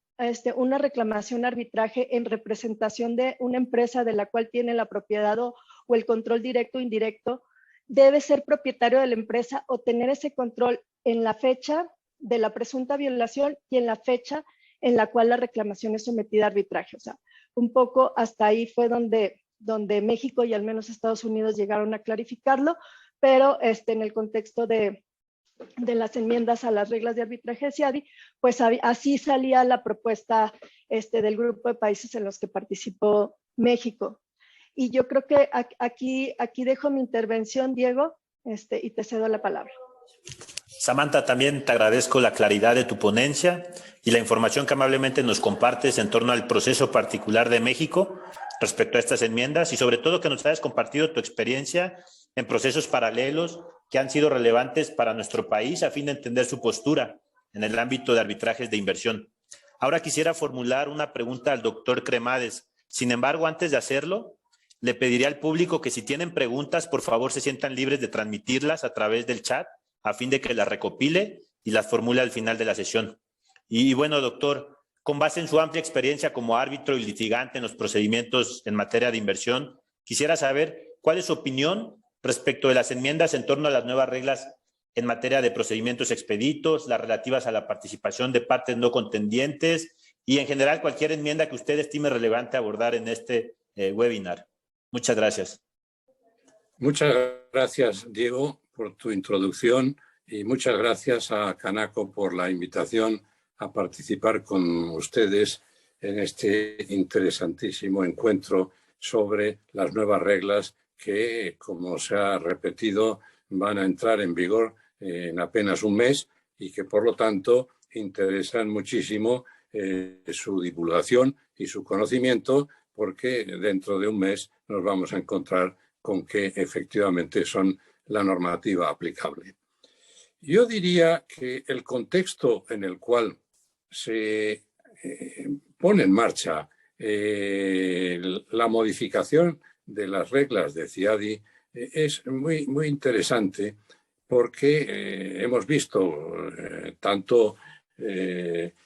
una reclamación a arbitraje en representación de una empresa de la cual tiene la propiedad o el control directo o indirecto, debe ser propietario de la empresa o tener ese control en la fecha de la presunta violación y en la fecha en la cual la reclamación es sometida a arbitraje. O sea, un poco hasta ahí fue donde México y al menos Estados Unidos llegaron a clarificarlo, pero en el contexto de las enmiendas a las reglas de arbitraje de CIADI, pues así salía la propuesta del grupo de países en los que participó México. Y yo creo que aquí dejo mi intervención, Diego, y te cedo la palabra. Samantha, también te agradezco la claridad de tu ponencia y la información que amablemente nos compartes en torno al proceso particular de México respecto a estas enmiendas, y sobre todo que nos hayas compartido tu experiencia en procesos paralelos que han sido relevantes para nuestro país a fin de entender su postura en el ámbito de arbitrajes de inversión. Ahora quisiera formular una pregunta al doctor Cremades. Sin embargo, antes de hacerlo, le pediría al público que si tienen preguntas, por favor se sientan libres de transmitirlas a través del chat a fin de que las recopile y las formule al final de la sesión. Y bueno, doctor, con base en su amplia experiencia como árbitro y litigante en los procedimientos en materia de inversión, quisiera saber cuál es su opinión respecto de las enmiendas en torno a las nuevas reglas en materia de procedimientos expeditos, las relativas a la participación de partes no contendientes y en general cualquier enmienda que usted estime relevante abordar en este webinar. Muchas gracias. Muchas gracias, Diego, por tu introducción, y muchas gracias a Canaco por la invitación a participar con ustedes en este interesantísimo encuentro sobre las nuevas reglas que, como se ha repetido, van a entrar en vigor en apenas un mes y que, por lo tanto, interesan muchísimo su divulgación y su conocimiento, porque dentro de un mes nos vamos a encontrar con que efectivamente son la normativa aplicable. Yo diría que el contexto en el cual se pone en marcha la modificación de las reglas de CIADI es muy interesante, porque hemos visto tanto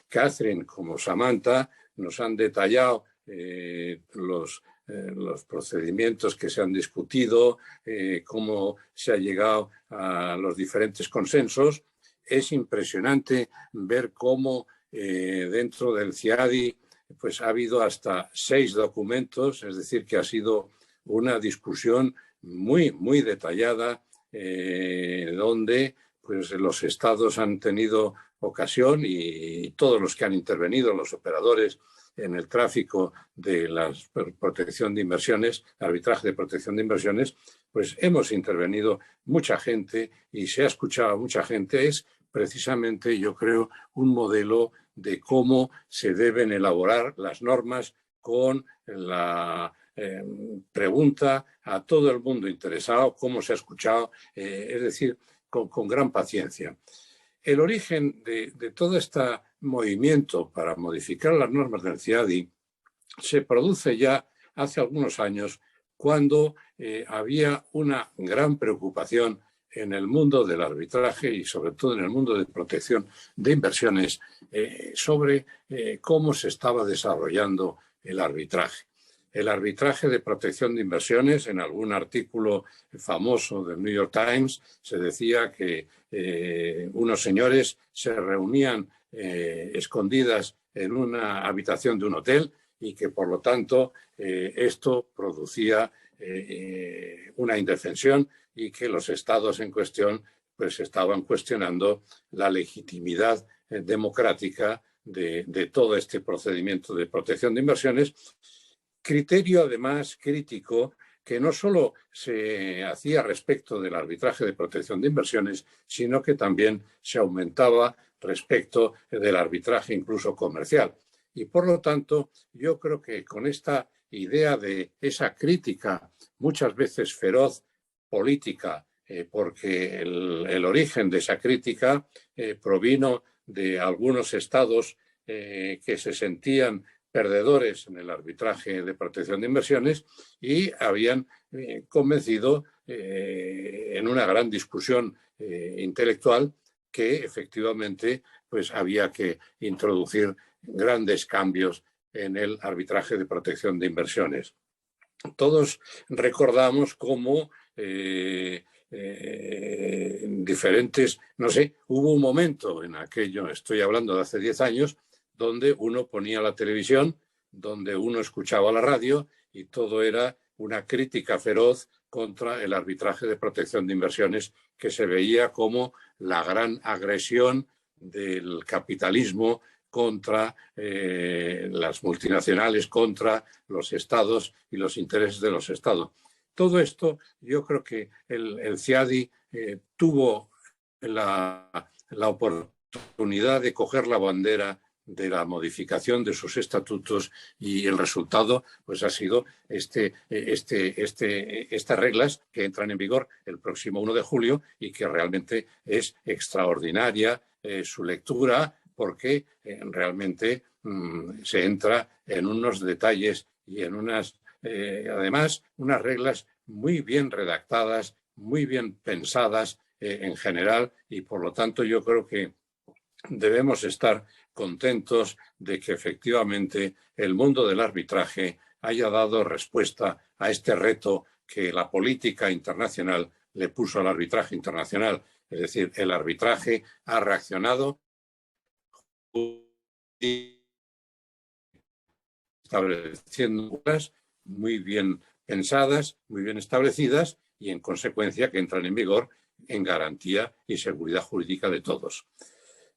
Catherine como Samantha nos han detallado los procedimientos que se han discutido, cómo se ha llegado a los diferentes consensos. Es impresionante ver cómo dentro del CIADI pues ha habido hasta 6 documentos, es decir, que ha sido una discusión muy detallada, donde pues los estados han tenido ocasión, y todos los que han intervenido, los operadores en el tráfico de la protección de inversiones, arbitraje de protección de inversiones, pues hemos intervenido mucha gente y se ha escuchado a mucha gente. Es precisamente, yo creo, un modelo de cómo se deben elaborar las normas, con la pregunta a todo el mundo interesado, cómo se ha escuchado, es decir, con gran paciencia. El origen de todo este movimiento para modificar las normas del CIADI se produce ya hace algunos años, cuando había una gran preocupación en el mundo del arbitraje y sobre todo en el mundo de protección de inversiones sobre cómo se estaba desarrollando el arbitraje. El arbitraje de protección de inversiones, en algún artículo famoso del New York Times, se decía que unos señores se reunían escondidas en una habitación de un hotel y que por lo tanto esto producía una indefensión y que los estados en cuestión pues estaban cuestionando la legitimidad democrática de todo este procedimiento de protección de inversiones. Criterio además crítico que no solo se hacía respecto del arbitraje de protección de inversiones, sino que también se aumentaba respecto del arbitraje incluso comercial. Y por lo tanto, yo creo que con esta idea de esa crítica, muchas veces feroz, política, porque el origen de esa crítica provino de algunos estados que se sentían perdedores en el arbitraje de protección de inversiones y habían convencido en una gran discusión intelectual que efectivamente pues había que introducir grandes cambios en el arbitraje de protección de inversiones. Todos recordamos cómo diferentes, no sé, hubo un momento en aquello, estoy hablando de hace 10 años, donde uno ponía la televisión, donde uno escuchaba la radio y todo era una crítica feroz contra el arbitraje de protección de inversiones que se veía como la gran agresión del capitalismo contra las multinacionales, contra los estados y los intereses de los estados. Todo esto, yo creo que el CIADI tuvo la oportunidad de coger la bandera de la modificación de sus estatutos y el resultado pues ha sido estas reglas que entran en vigor el próximo 1 de julio y que realmente es extraordinaria su lectura porque realmente se entra en unos detalles y en unas, además, unas reglas muy bien redactadas, muy bien pensadas en general y por lo tanto yo creo que debemos estar contentos de que efectivamente el mundo del arbitraje haya dado respuesta a este reto que la política internacional le puso al arbitraje internacional. Es decir, el arbitraje ha reaccionado estableciendo reglas muy bien pensadas, muy bien establecidas y en consecuencia que entran en vigor en garantía y seguridad jurídica de todos.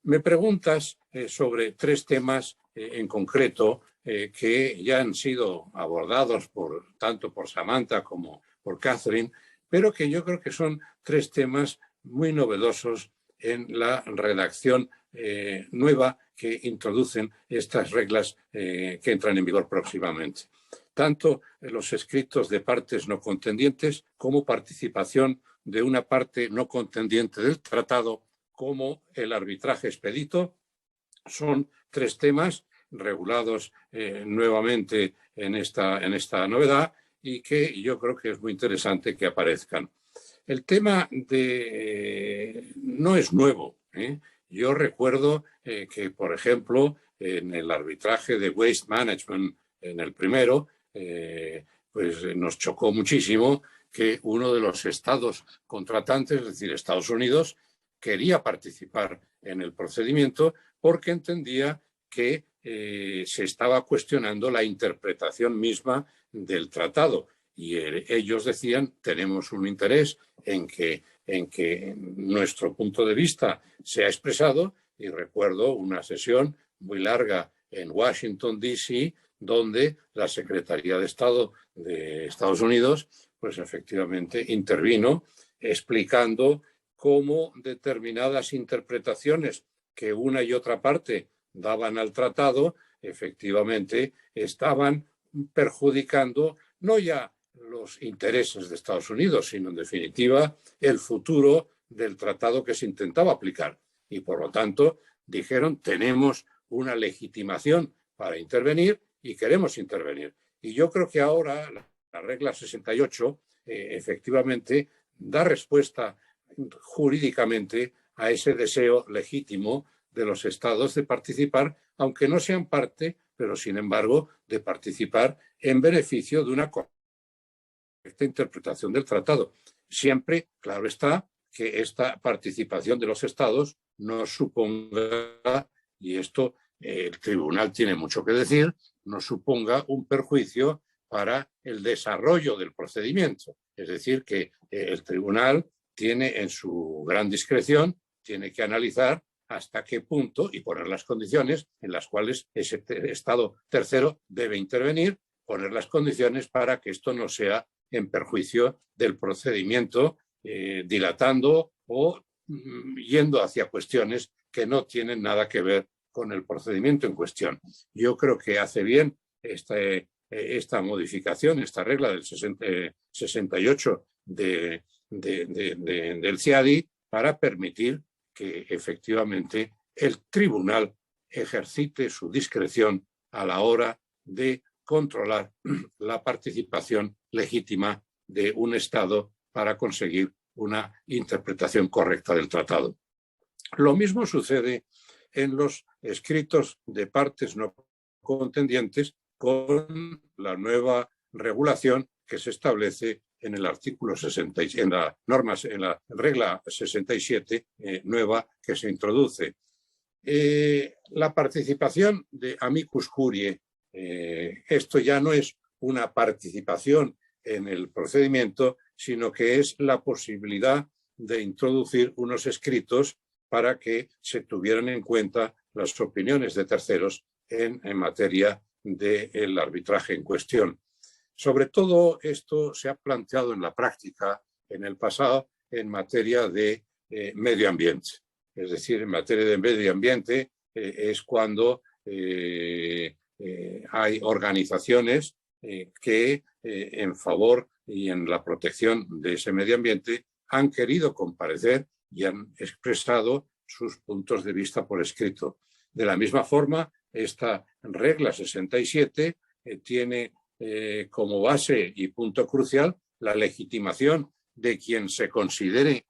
Me preguntas sobre 3 temas en concreto que ya han sido abordados tanto por Samantha como por Catherine, pero que yo creo que son 3 temas muy novedosos en la redacción nueva que introducen estas reglas que entran en vigor próximamente. Tanto los escritos de partes no contendientes como participación de una parte no contendiente del tratado como el arbitraje expedito son 3 temas regulados nuevamente en esta novedad y que yo creo que es muy interesante que aparezcan. El tema no es nuevo. Yo recuerdo que, por ejemplo, en el arbitraje de Waste Management, en el primero, pues nos chocó muchísimo que uno de los estados contratantes, es decir, Estados Unidos, quería participar en el procedimiento porque entendía que se estaba cuestionando la interpretación misma del tratado. Y ellos decían, tenemos un interés en que nuestro punto de vista sea expresado. Y recuerdo una sesión muy larga en Washington, D.C., donde la Secretaría de Estado de Estados Unidos, pues efectivamente intervino explicando cómo determinadas interpretaciones que una y otra parte daban al tratado, efectivamente estaban perjudicando no ya los intereses de Estados Unidos, sino en definitiva el futuro del tratado que se intentaba aplicar. Y por lo tanto dijeron, tenemos una legitimación para intervenir y queremos intervenir. Y yo creo que ahora la regla 68 efectivamente da respuesta jurídicamente a ese deseo legítimo de los estados de participar, aunque no sean parte, pero sin embargo de participar en beneficio de una correcta interpretación del tratado. Siempre, claro está, que esta participación de los estados no suponga, y esto el tribunal tiene mucho que decir, no suponga un perjuicio para el desarrollo del procedimiento. Es decir, que el tribunal tiene en su gran discreción, tiene que analizar hasta qué punto y poner las condiciones en las cuales ese Estado tercero debe intervenir, poner las condiciones para que esto no sea en perjuicio del procedimiento, dilatando o yendo hacia cuestiones que no tienen nada que ver con el procedimiento en cuestión. Yo creo que hace bien esta modificación, esta regla del 68 del CIADI para permitir que efectivamente el tribunal ejercite su discreción a la hora de controlar la participación legítima de un Estado para conseguir una interpretación correcta del tratado. Lo mismo sucede en los escritos de partes no contendientes con la nueva regulación que se establece en el artículo 60, en la regla 67 nueva que se introduce. La participación de amicus curiae, esto ya no es una participación en el procedimiento, sino que es la posibilidad de introducir unos escritos para que se tuvieran en cuenta las opiniones de terceros en materia del arbitraje en cuestión. Sobre todo esto se ha planteado en la práctica en el pasado en materia de medio ambiente. Es decir, en materia de medio ambiente es cuando hay organizaciones que en favor y en la protección de ese medio ambiente han querido comparecer y han expresado sus puntos de vista por escrito. De la misma forma, esta regla 67 tiene como base y punto crucial la legitimación de quien se considere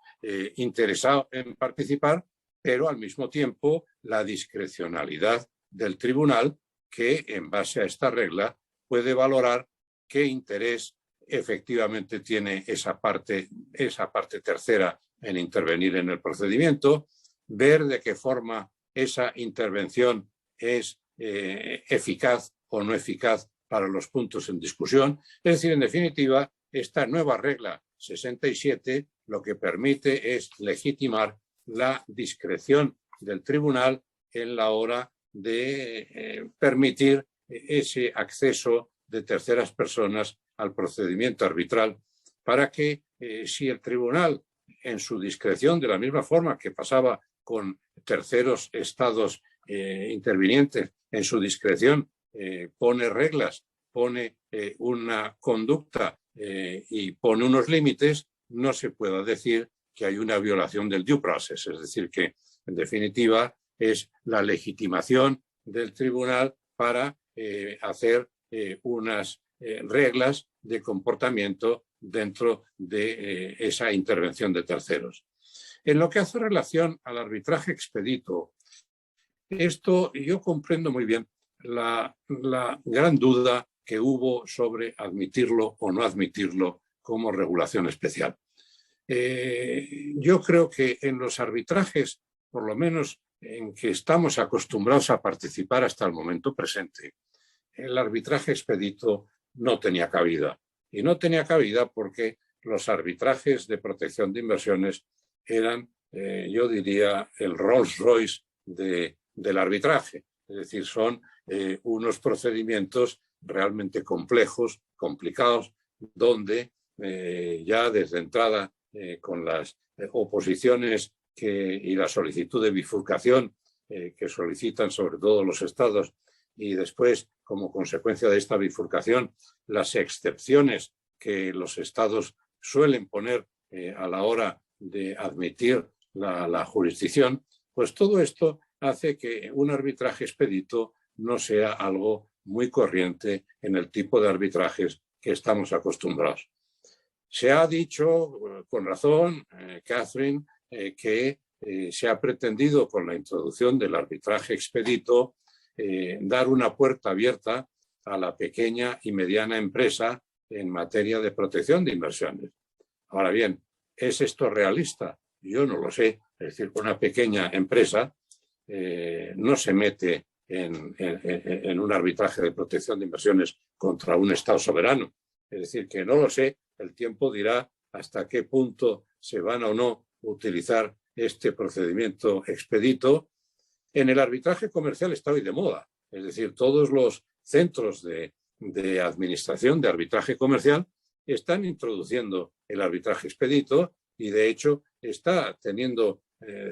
interesado en participar, pero al mismo tiempo la discrecionalidad del tribunal que en base a esta regla puede valorar qué interés efectivamente tiene esa parte tercera en intervenir en el procedimiento, ver de qué forma esa intervención es eficaz o no eficaz para los puntos en discusión. Es decir, en definitiva, esta nueva regla 67 lo que permite es legitimar la discreción del tribunal en la hora de permitir ese acceso de terceras personas al procedimiento arbitral para que si el tribunal en su discreción, de la misma forma que pasaba con terceros estados intervinientes, en su discreción pone reglas, pone una conducta y pone unos límites, no se pueda decir que hay una violación del due process. Es decir, que en definitiva es la legitimación del tribunal para hacer unas reglas de comportamiento dentro de esa intervención de terceros. En lo que hace relación al arbitraje expedito, esto yo comprendo muy bien la gran duda que hubo sobre admitirlo o no admitirlo como regulación especial. Yo creo que en los arbitrajes, por lo menos en que estamos acostumbrados a participar hasta el momento presente, el arbitraje expedito no tenía cabida. Y no tenía cabida porque los arbitrajes de protección de inversiones eran, yo diría, el Rolls Royce del arbitraje. Es decir, son unos procedimientos realmente complejos, complicados, donde ya desde entrada con las oposiciones y la solicitud de bifurcación que solicitan sobre todo los estados y después, como consecuencia de esta bifurcación, las excepciones que los estados suelen poner a la hora de admitir la jurisdicción, pues todo esto hace que un arbitraje expedito no sea algo muy corriente en el tipo de arbitrajes que estamos acostumbrados. Se ha dicho con razón, Catherine, que se ha pretendido con la introducción del arbitraje expedito dar una puerta abierta a la pequeña y mediana empresa en materia de protección de inversiones. Ahora bien, ¿es esto realista? Yo no lo sé. Es decir, una pequeña empresa no se mete en un arbitraje de protección de inversiones contra un Estado soberano. Es decir, que no lo sé, el tiempo dirá hasta qué punto se van o no utilizar este procedimiento expedito. En el arbitraje comercial está hoy de moda, es decir, todos los centros de administración de arbitraje comercial están introduciendo el arbitraje expedito y de hecho está teniendo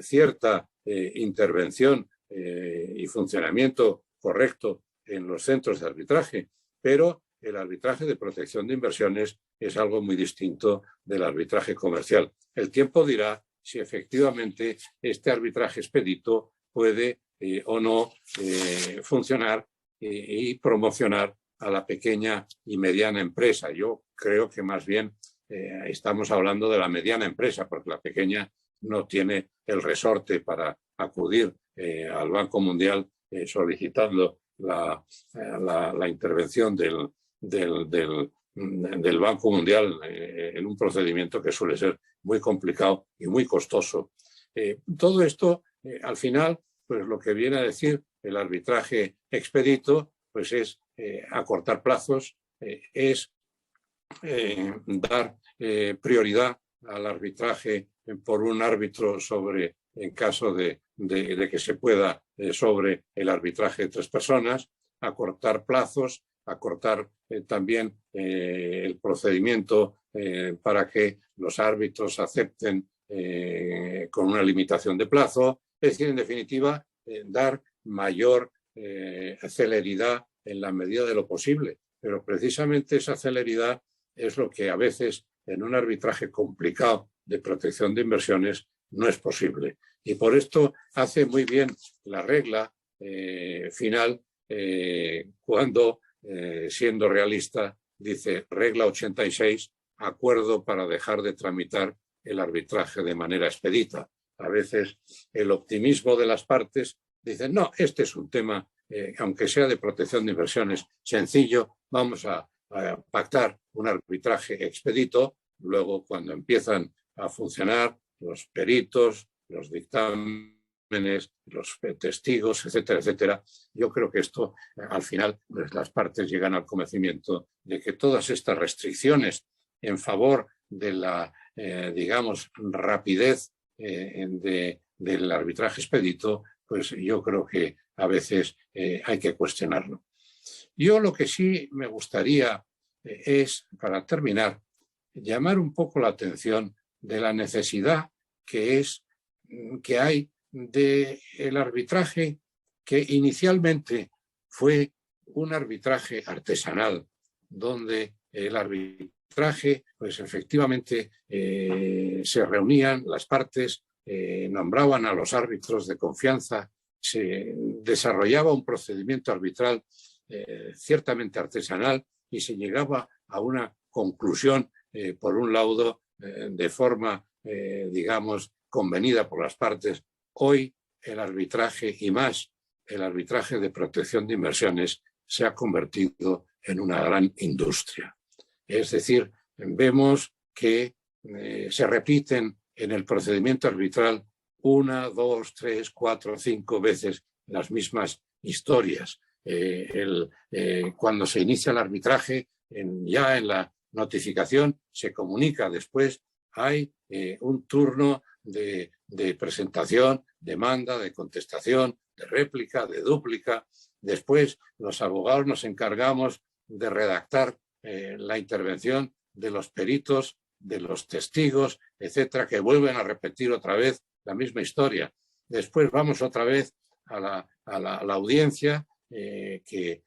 cierta intervención y funcionamiento correcto en los centros de arbitraje, pero el arbitraje de protección de inversiones es algo muy distinto del arbitraje comercial. El tiempo dirá si efectivamente este arbitraje expedito puede o no funcionar y promocionar a la pequeña y mediana empresa. Yo creo que más bien estamos hablando de la mediana empresa, porque la pequeña no tiene el resorte para acudir al Banco Mundial solicitando la intervención del Banco Mundial en un procedimiento que suele ser muy complicado y muy costoso. Todo esto, al final, pues lo que viene a decir el arbitraje expedito, pues es acortar plazos, es dar prioridad al arbitraje por un árbitro sobre, en caso de que se pueda, sobre el arbitraje de 3 personas, acortar plazos, acortar también el procedimiento para que los árbitros acepten con una limitación de plazo. Es decir, en definitiva, dar mayor celeridad en la medida de lo posible. Pero precisamente esa celeridad es lo que a veces en un arbitraje complicado de protección de inversiones no es posible. Y por esto hace muy bien la regla final cuando, siendo realista, dice regla 86, acuerdo para dejar de tramitar el arbitraje de manera expedita. A veces el optimismo de las partes dice, no, este es un tema, aunque sea de protección de inversiones, sencillo, vamos a pactar un arbitraje expedito. Luego, cuando empiezan a funcionar los peritos, los dictámenes, los testigos, etcétera, etcétera, yo creo que esto, al final, pues las partes llegan al convencimiento de que todas estas restricciones en favor de la, digamos, rapidez del arbitraje expedito, pues yo creo que a veces hay que cuestionarlo. Yo lo que sí me gustaría es, para terminar, llamar un poco la atención de la necesidad que hay del arbitraje, que inicialmente fue un arbitraje artesanal, donde el arbitraje, pues efectivamente se reunían las partes, nombraban a los árbitros de confianza, se desarrollaba un procedimiento arbitral ciertamente artesanal y se llegaba a una conclusión por un laudo de forma, digamos, convenida por las partes. Hoy el arbitraje y más el arbitraje de protección de inversiones se ha convertido en una gran industria. Es decir, vemos que se repiten en el procedimiento arbitral 1, 2, 3, 4, 5 veces las mismas historias. Cuando se inicia el arbitraje, ya en la notificación se comunica después, hay un turno de presentación, demanda, de contestación, de réplica, de dúplica. Después los abogados nos encargamos de redactar la intervención de los peritos, de los testigos, etcétera, que vuelven a repetir otra vez la misma historia. Después vamos otra vez a la audiencia, que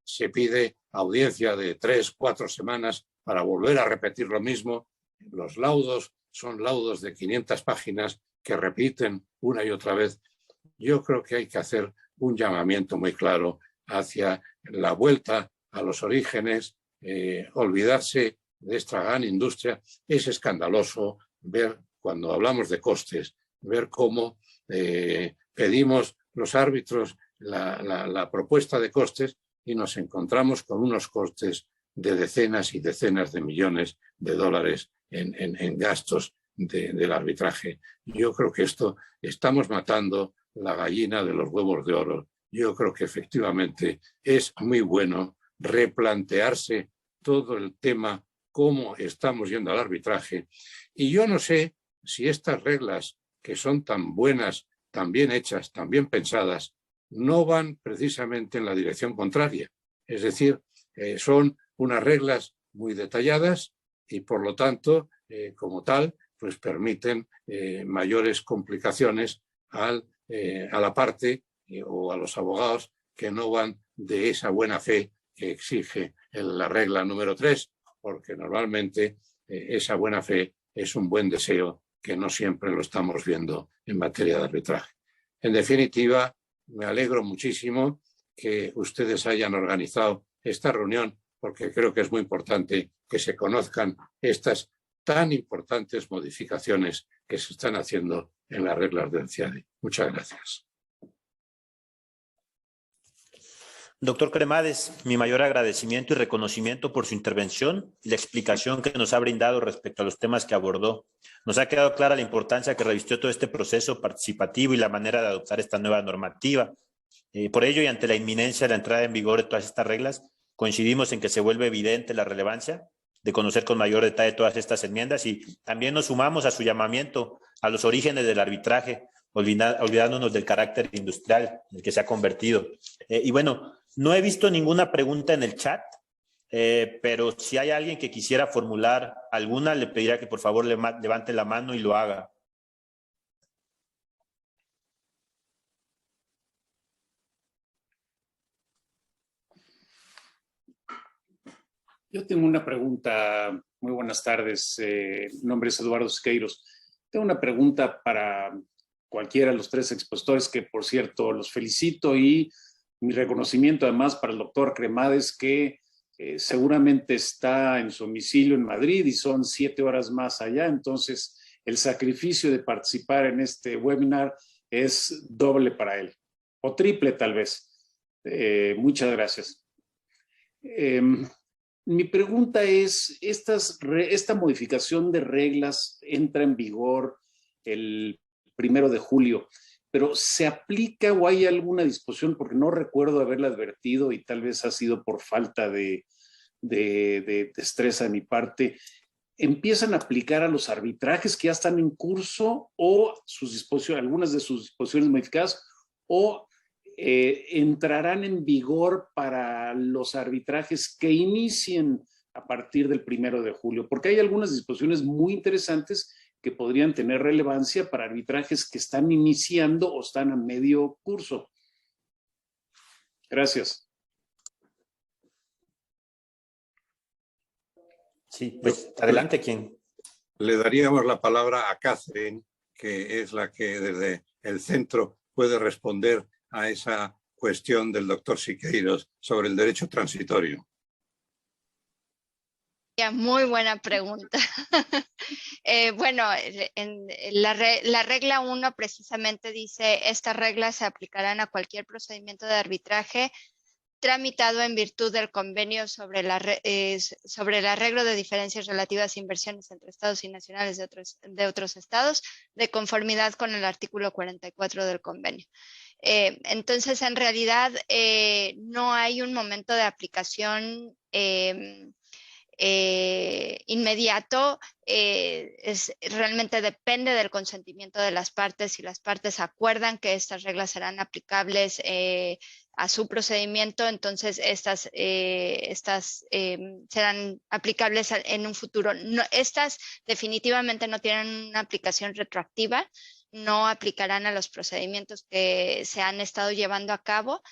se pide audiencia de 3, 4 semanas para volver a repetir lo mismo. Los laudos son laudos de 500 páginas que repiten una y otra vez. Yo creo que hay que hacer un llamamiento muy claro hacia la vuelta a los orígenes, olvidarse de esta gran industria. Es escandaloso ver, cuando hablamos de costes, ver cómo pedimos los árbitros la propuesta de costes y nos encontramos con unos costes de decenas y decenas de millones de dólares en gastos del arbitraje. Yo creo que esto estamos matando la gallina de los huevos de oro. Yo creo que efectivamente es muy bueno replantearse todo el tema, cómo estamos yendo al arbitraje. Y yo no sé si estas reglas, que son tan buenas, tan bien hechas, tan bien pensadas, no van precisamente en la dirección contraria. Es decir, son unas reglas muy detalladas y, por lo tanto, como tal, pues permiten mayores complicaciones a la parte o a los abogados que no van de esa buena fe que exige la regla número 3, porque normalmente esa buena fe es un buen deseo que no siempre lo estamos viendo en materia de arbitraje. En definitiva, me alegro muchísimo que ustedes hayan organizado esta reunión, porque creo que es muy importante que se conozcan estas tan importantes modificaciones que se están haciendo en las reglas del CIADI. Muchas gracias. Doctor Cremades, mi mayor agradecimiento y reconocimiento por su intervención y la explicación que nos ha brindado respecto a los temas que abordó. Nos ha quedado clara la importancia que revistió todo este proceso participativo y la manera de adoptar esta nueva normativa. Por ello, y ante la inminencia de la entrada en vigor de todas estas reglas, coincidimos en que se vuelve evidente la relevancia de conocer con mayor detalle todas estas enmiendas y también nos sumamos a su llamamiento a los orígenes del arbitraje, olvidándonos del carácter industrial en el que se ha convertido. Y bueno, no he visto ninguna pregunta en el chat, pero si hay alguien que quisiera formular alguna, le pediría que por favor levante la mano y lo haga. Yo tengo una pregunta. Muy buenas tardes. Mi nombre es Eduardo Siqueiros. Tengo una pregunta para cualquiera de los tres expositores, que por cierto los felicito, y mi reconocimiento además para el doctor Cremades, que seguramente está en su domicilio en Madrid y son 7 horas más allá. Entonces, el sacrificio de participar en este webinar es doble para él, o triple tal vez. Muchas gracias. Mi pregunta es, esta modificación de reglas entra en vigor el 1 de julio, pero ¿se aplica o hay alguna disposición? Porque no recuerdo haberla advertido y tal vez ha sido por falta de destreza de mi parte. ¿Empiezan a aplicar a los arbitrajes que ya están en curso o algunas de sus disposiciones modificadas, o entrarán en vigor para los arbitrajes que inicien a partir del 1 de julio? Porque hay algunas disposiciones muy interesantes que podrían tener relevancia para arbitrajes que están iniciando o están a medio curso. Gracias. Sí, pues adelante, ¿quién? Le daríamos la palabra a Catherine, que es la que desde el centro puede responder a esa cuestión del doctor Siqueiros sobre el derecho transitorio. Muy buena pregunta. Bueno, la regla 1 precisamente dice: estas reglas se aplicarán a cualquier procedimiento de arbitraje tramitado en virtud del convenio sobre el arreglo de diferencias relativas a inversiones entre estados y nacionales de otros estados, de conformidad con el artículo 44 del convenio. Entonces, en realidad, no hay un momento de aplicación inmediato. Realmente depende del consentimiento de las partes. Si las partes acuerdan que estas reglas serán aplicables a su procedimiento, entonces estas serán aplicables en un futuro. Estas definitivamente no tienen una aplicación retroactiva, no aplicarán a los procedimientos que se han estado llevando a cabo.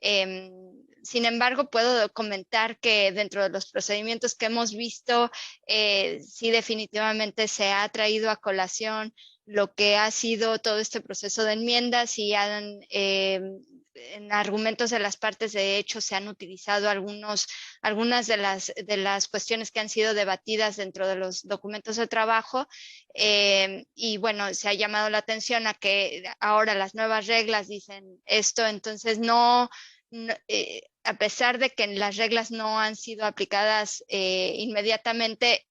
Sin embargo, puedo comentar que dentro de los procedimientos que hemos visto, sí definitivamente se ha traído a colación lo que ha sido todo este proceso de enmiendas, y en argumentos de las partes, de hecho, se han utilizado algunas de las cuestiones que han sido debatidas dentro de los documentos de trabajo, y bueno, se ha llamado la atención a que ahora las nuevas reglas dicen esto. Entonces a pesar de que las reglas no han sido aplicadas inmediatamente,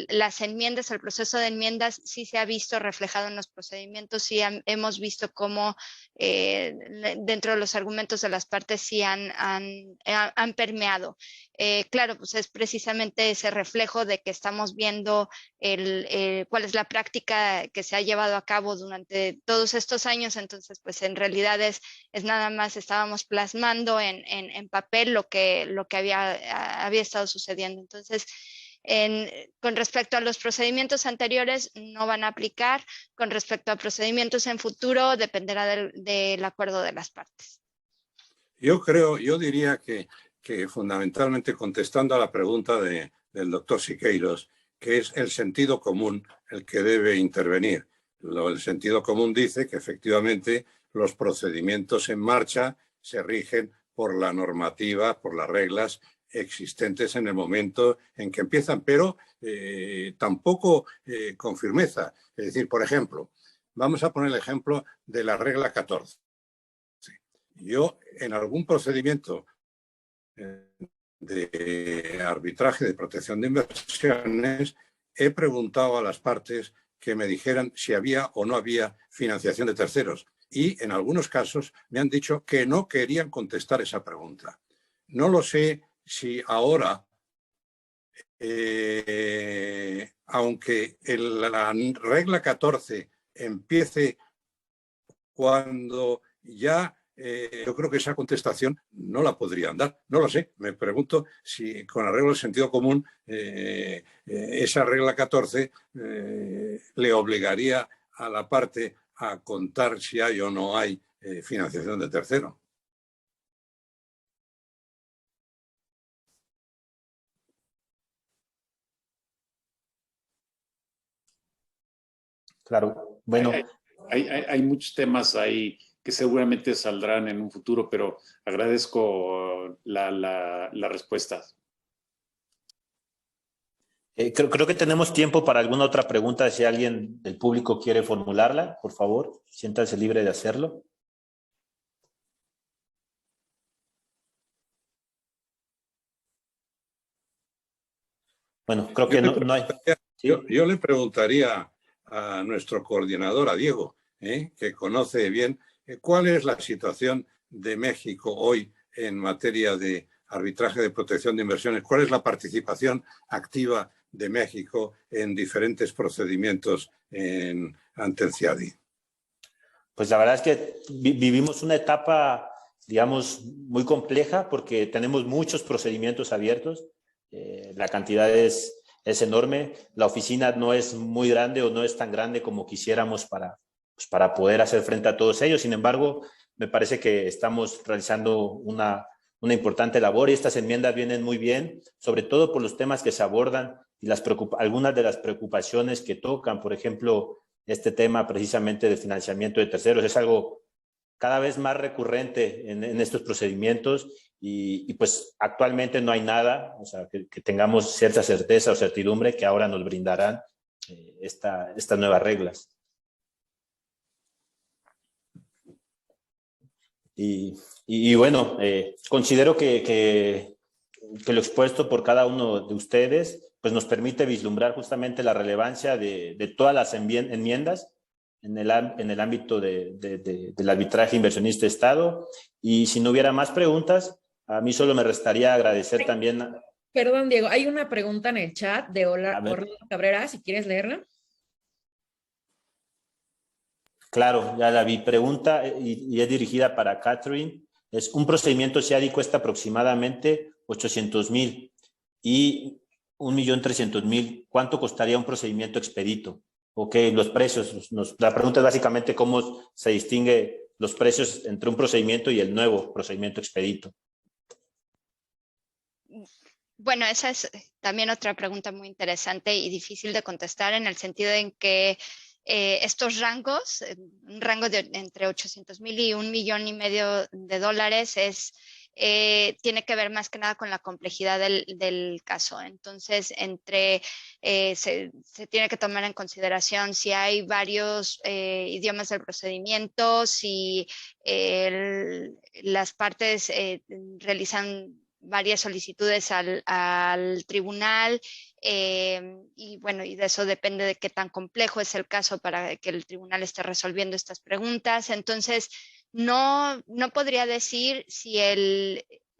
las enmiendas, el proceso de enmiendas sí se ha visto reflejado en los procedimientos, sí hemos visto cómo dentro de los argumentos de las partes sí han permeado. Claro, pues es precisamente ese reflejo de que estamos viendo cuál es la práctica que se ha llevado a cabo durante todos estos años. Entonces, pues en realidad es nada más estábamos plasmando en papel lo que había estado sucediendo. Entonces, con respecto a los procedimientos anteriores, no van a aplicar. Con respecto a procedimientos en futuro, dependerá del acuerdo de las partes. Yo diría que fundamentalmente, contestando a la pregunta del doctor Siqueiros, que es el sentido común el que debe intervenir. El sentido común dice que efectivamente los procedimientos en marcha se rigen por la normativa, por las reglas existentes en el momento en que empiezan, pero tampoco con firmeza. Es decir, por ejemplo, vamos a poner el ejemplo de la regla 14. Yo, en algún procedimiento de arbitraje de protección de inversiones, he preguntado a las partes que me dijeran si había o no había financiación de terceros. Y en algunos casos me han dicho que no querían contestar esa pregunta. No lo sé si ahora, aunque la regla 14 empiece cuando ya yo creo que esa contestación no la podrían dar. No lo sé. Me pregunto si con arreglo del sentido común esa regla 14 le obligaría a la parte a contar si hay o no hay financiación de tercero. Claro, bueno. Hay muchos temas ahí que seguramente saldrán en un futuro, pero agradezco la respuesta. Creo que tenemos tiempo para alguna otra pregunta. Si alguien del público quiere formularla, por favor, siéntase libre de hacerlo. Bueno, creo que no hay. ¿Sí? Yo le preguntaría a nuestro coordinador, a Diego, que conoce bien, ¿cuál es la situación de México hoy en materia de arbitraje de protección de inversiones? ¿Cuál es la participación activa de México en diferentes procedimientos ante el CIADI? Pues la verdad es que vivimos una etapa, digamos, muy compleja porque tenemos muchos procedimientos abiertos. La cantidad es enorme. La oficina no es muy grande o no es tan grande como quisiéramos para poder hacer frente a todos ellos. Sin embargo, me parece que estamos realizando una importante labor y estas enmiendas vienen muy bien, sobre todo por los temas que se abordan y algunas de las preocupaciones que tocan. Por ejemplo, este tema precisamente de financiamiento de terceros es algo cada vez más recurrente en estos procedimientos y pues actualmente no hay nada, o sea, que tengamos cierta certeza o certidumbre que ahora nos brindarán estas nuevas reglas. Y bueno, considero que lo expuesto por cada uno de ustedes pues nos permite vislumbrar justamente la relevancia de todas las enmiendas en el ámbito del arbitraje inversionista de Estado. Y si no hubiera más preguntas, a mí solo me restaría agradecer también. Perdón, Diego, hay una pregunta en el chat de Orlando Cabrera, si quieres leerla. Claro, ya la vi. Pregunta y es dirigida para Catherine. Es un procedimiento CIADI cuesta aproximadamente 800,000 y 1,300,000. ¿Cuánto costaría un procedimiento expedito? Ok, los precios. La pregunta es básicamente cómo se distingue los precios entre un procedimiento y el nuevo procedimiento expedito. Bueno, esa es también otra pregunta muy interesante y difícil de contestar en el sentido en que estos rangos, un rango de entre 800,000 y $1,500,000 tiene que ver más que nada con la complejidad del caso. Entonces, se tiene que tomar en consideración si hay varios idiomas del procedimiento, si las partes realizan varias solicitudes al tribunal y bueno, y de eso depende de qué tan complejo es el caso para que el tribunal esté resolviendo estas preguntas. Entonces, no podría decir si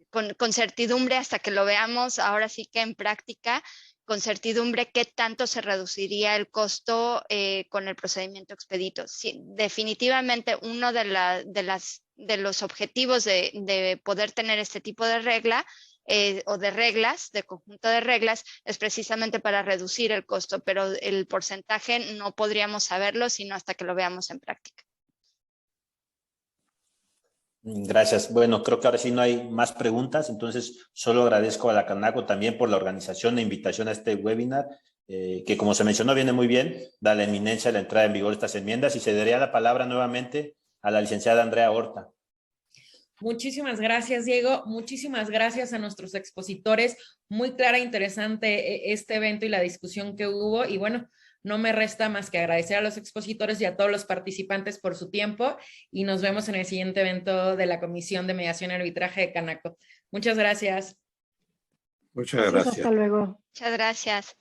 con certidumbre hasta que lo veamos, ahora sí que en práctica, con certidumbre qué tanto se reduciría el costo con el procedimiento expedito. Sí, definitivamente uno de los objetivos de poder tener este tipo de regla o de reglas, de conjunto de reglas, es precisamente para reducir el costo, pero el porcentaje no podríamos saberlo sino hasta que lo veamos en práctica. Gracias. Bueno, creo que ahora sí no hay más preguntas, entonces solo agradezco a la Canaco también por la organización e invitación a este webinar, que como se mencionó viene muy bien, da la eminencia de la entrada en vigor de estas enmiendas y cedería la palabra nuevamente a la licenciada Andrea Horta. Muchísimas gracias, Diego. Muchísimas gracias a nuestros expositores. Muy clara e interesante este evento y la discusión que hubo. Y bueno, no me resta más que agradecer a los expositores y a todos los participantes por su tiempo y nos vemos en el siguiente evento de la Comisión de Mediación y Arbitraje de Canaco. Muchas gracias. Muchas gracias. Hasta luego. Muchas gracias.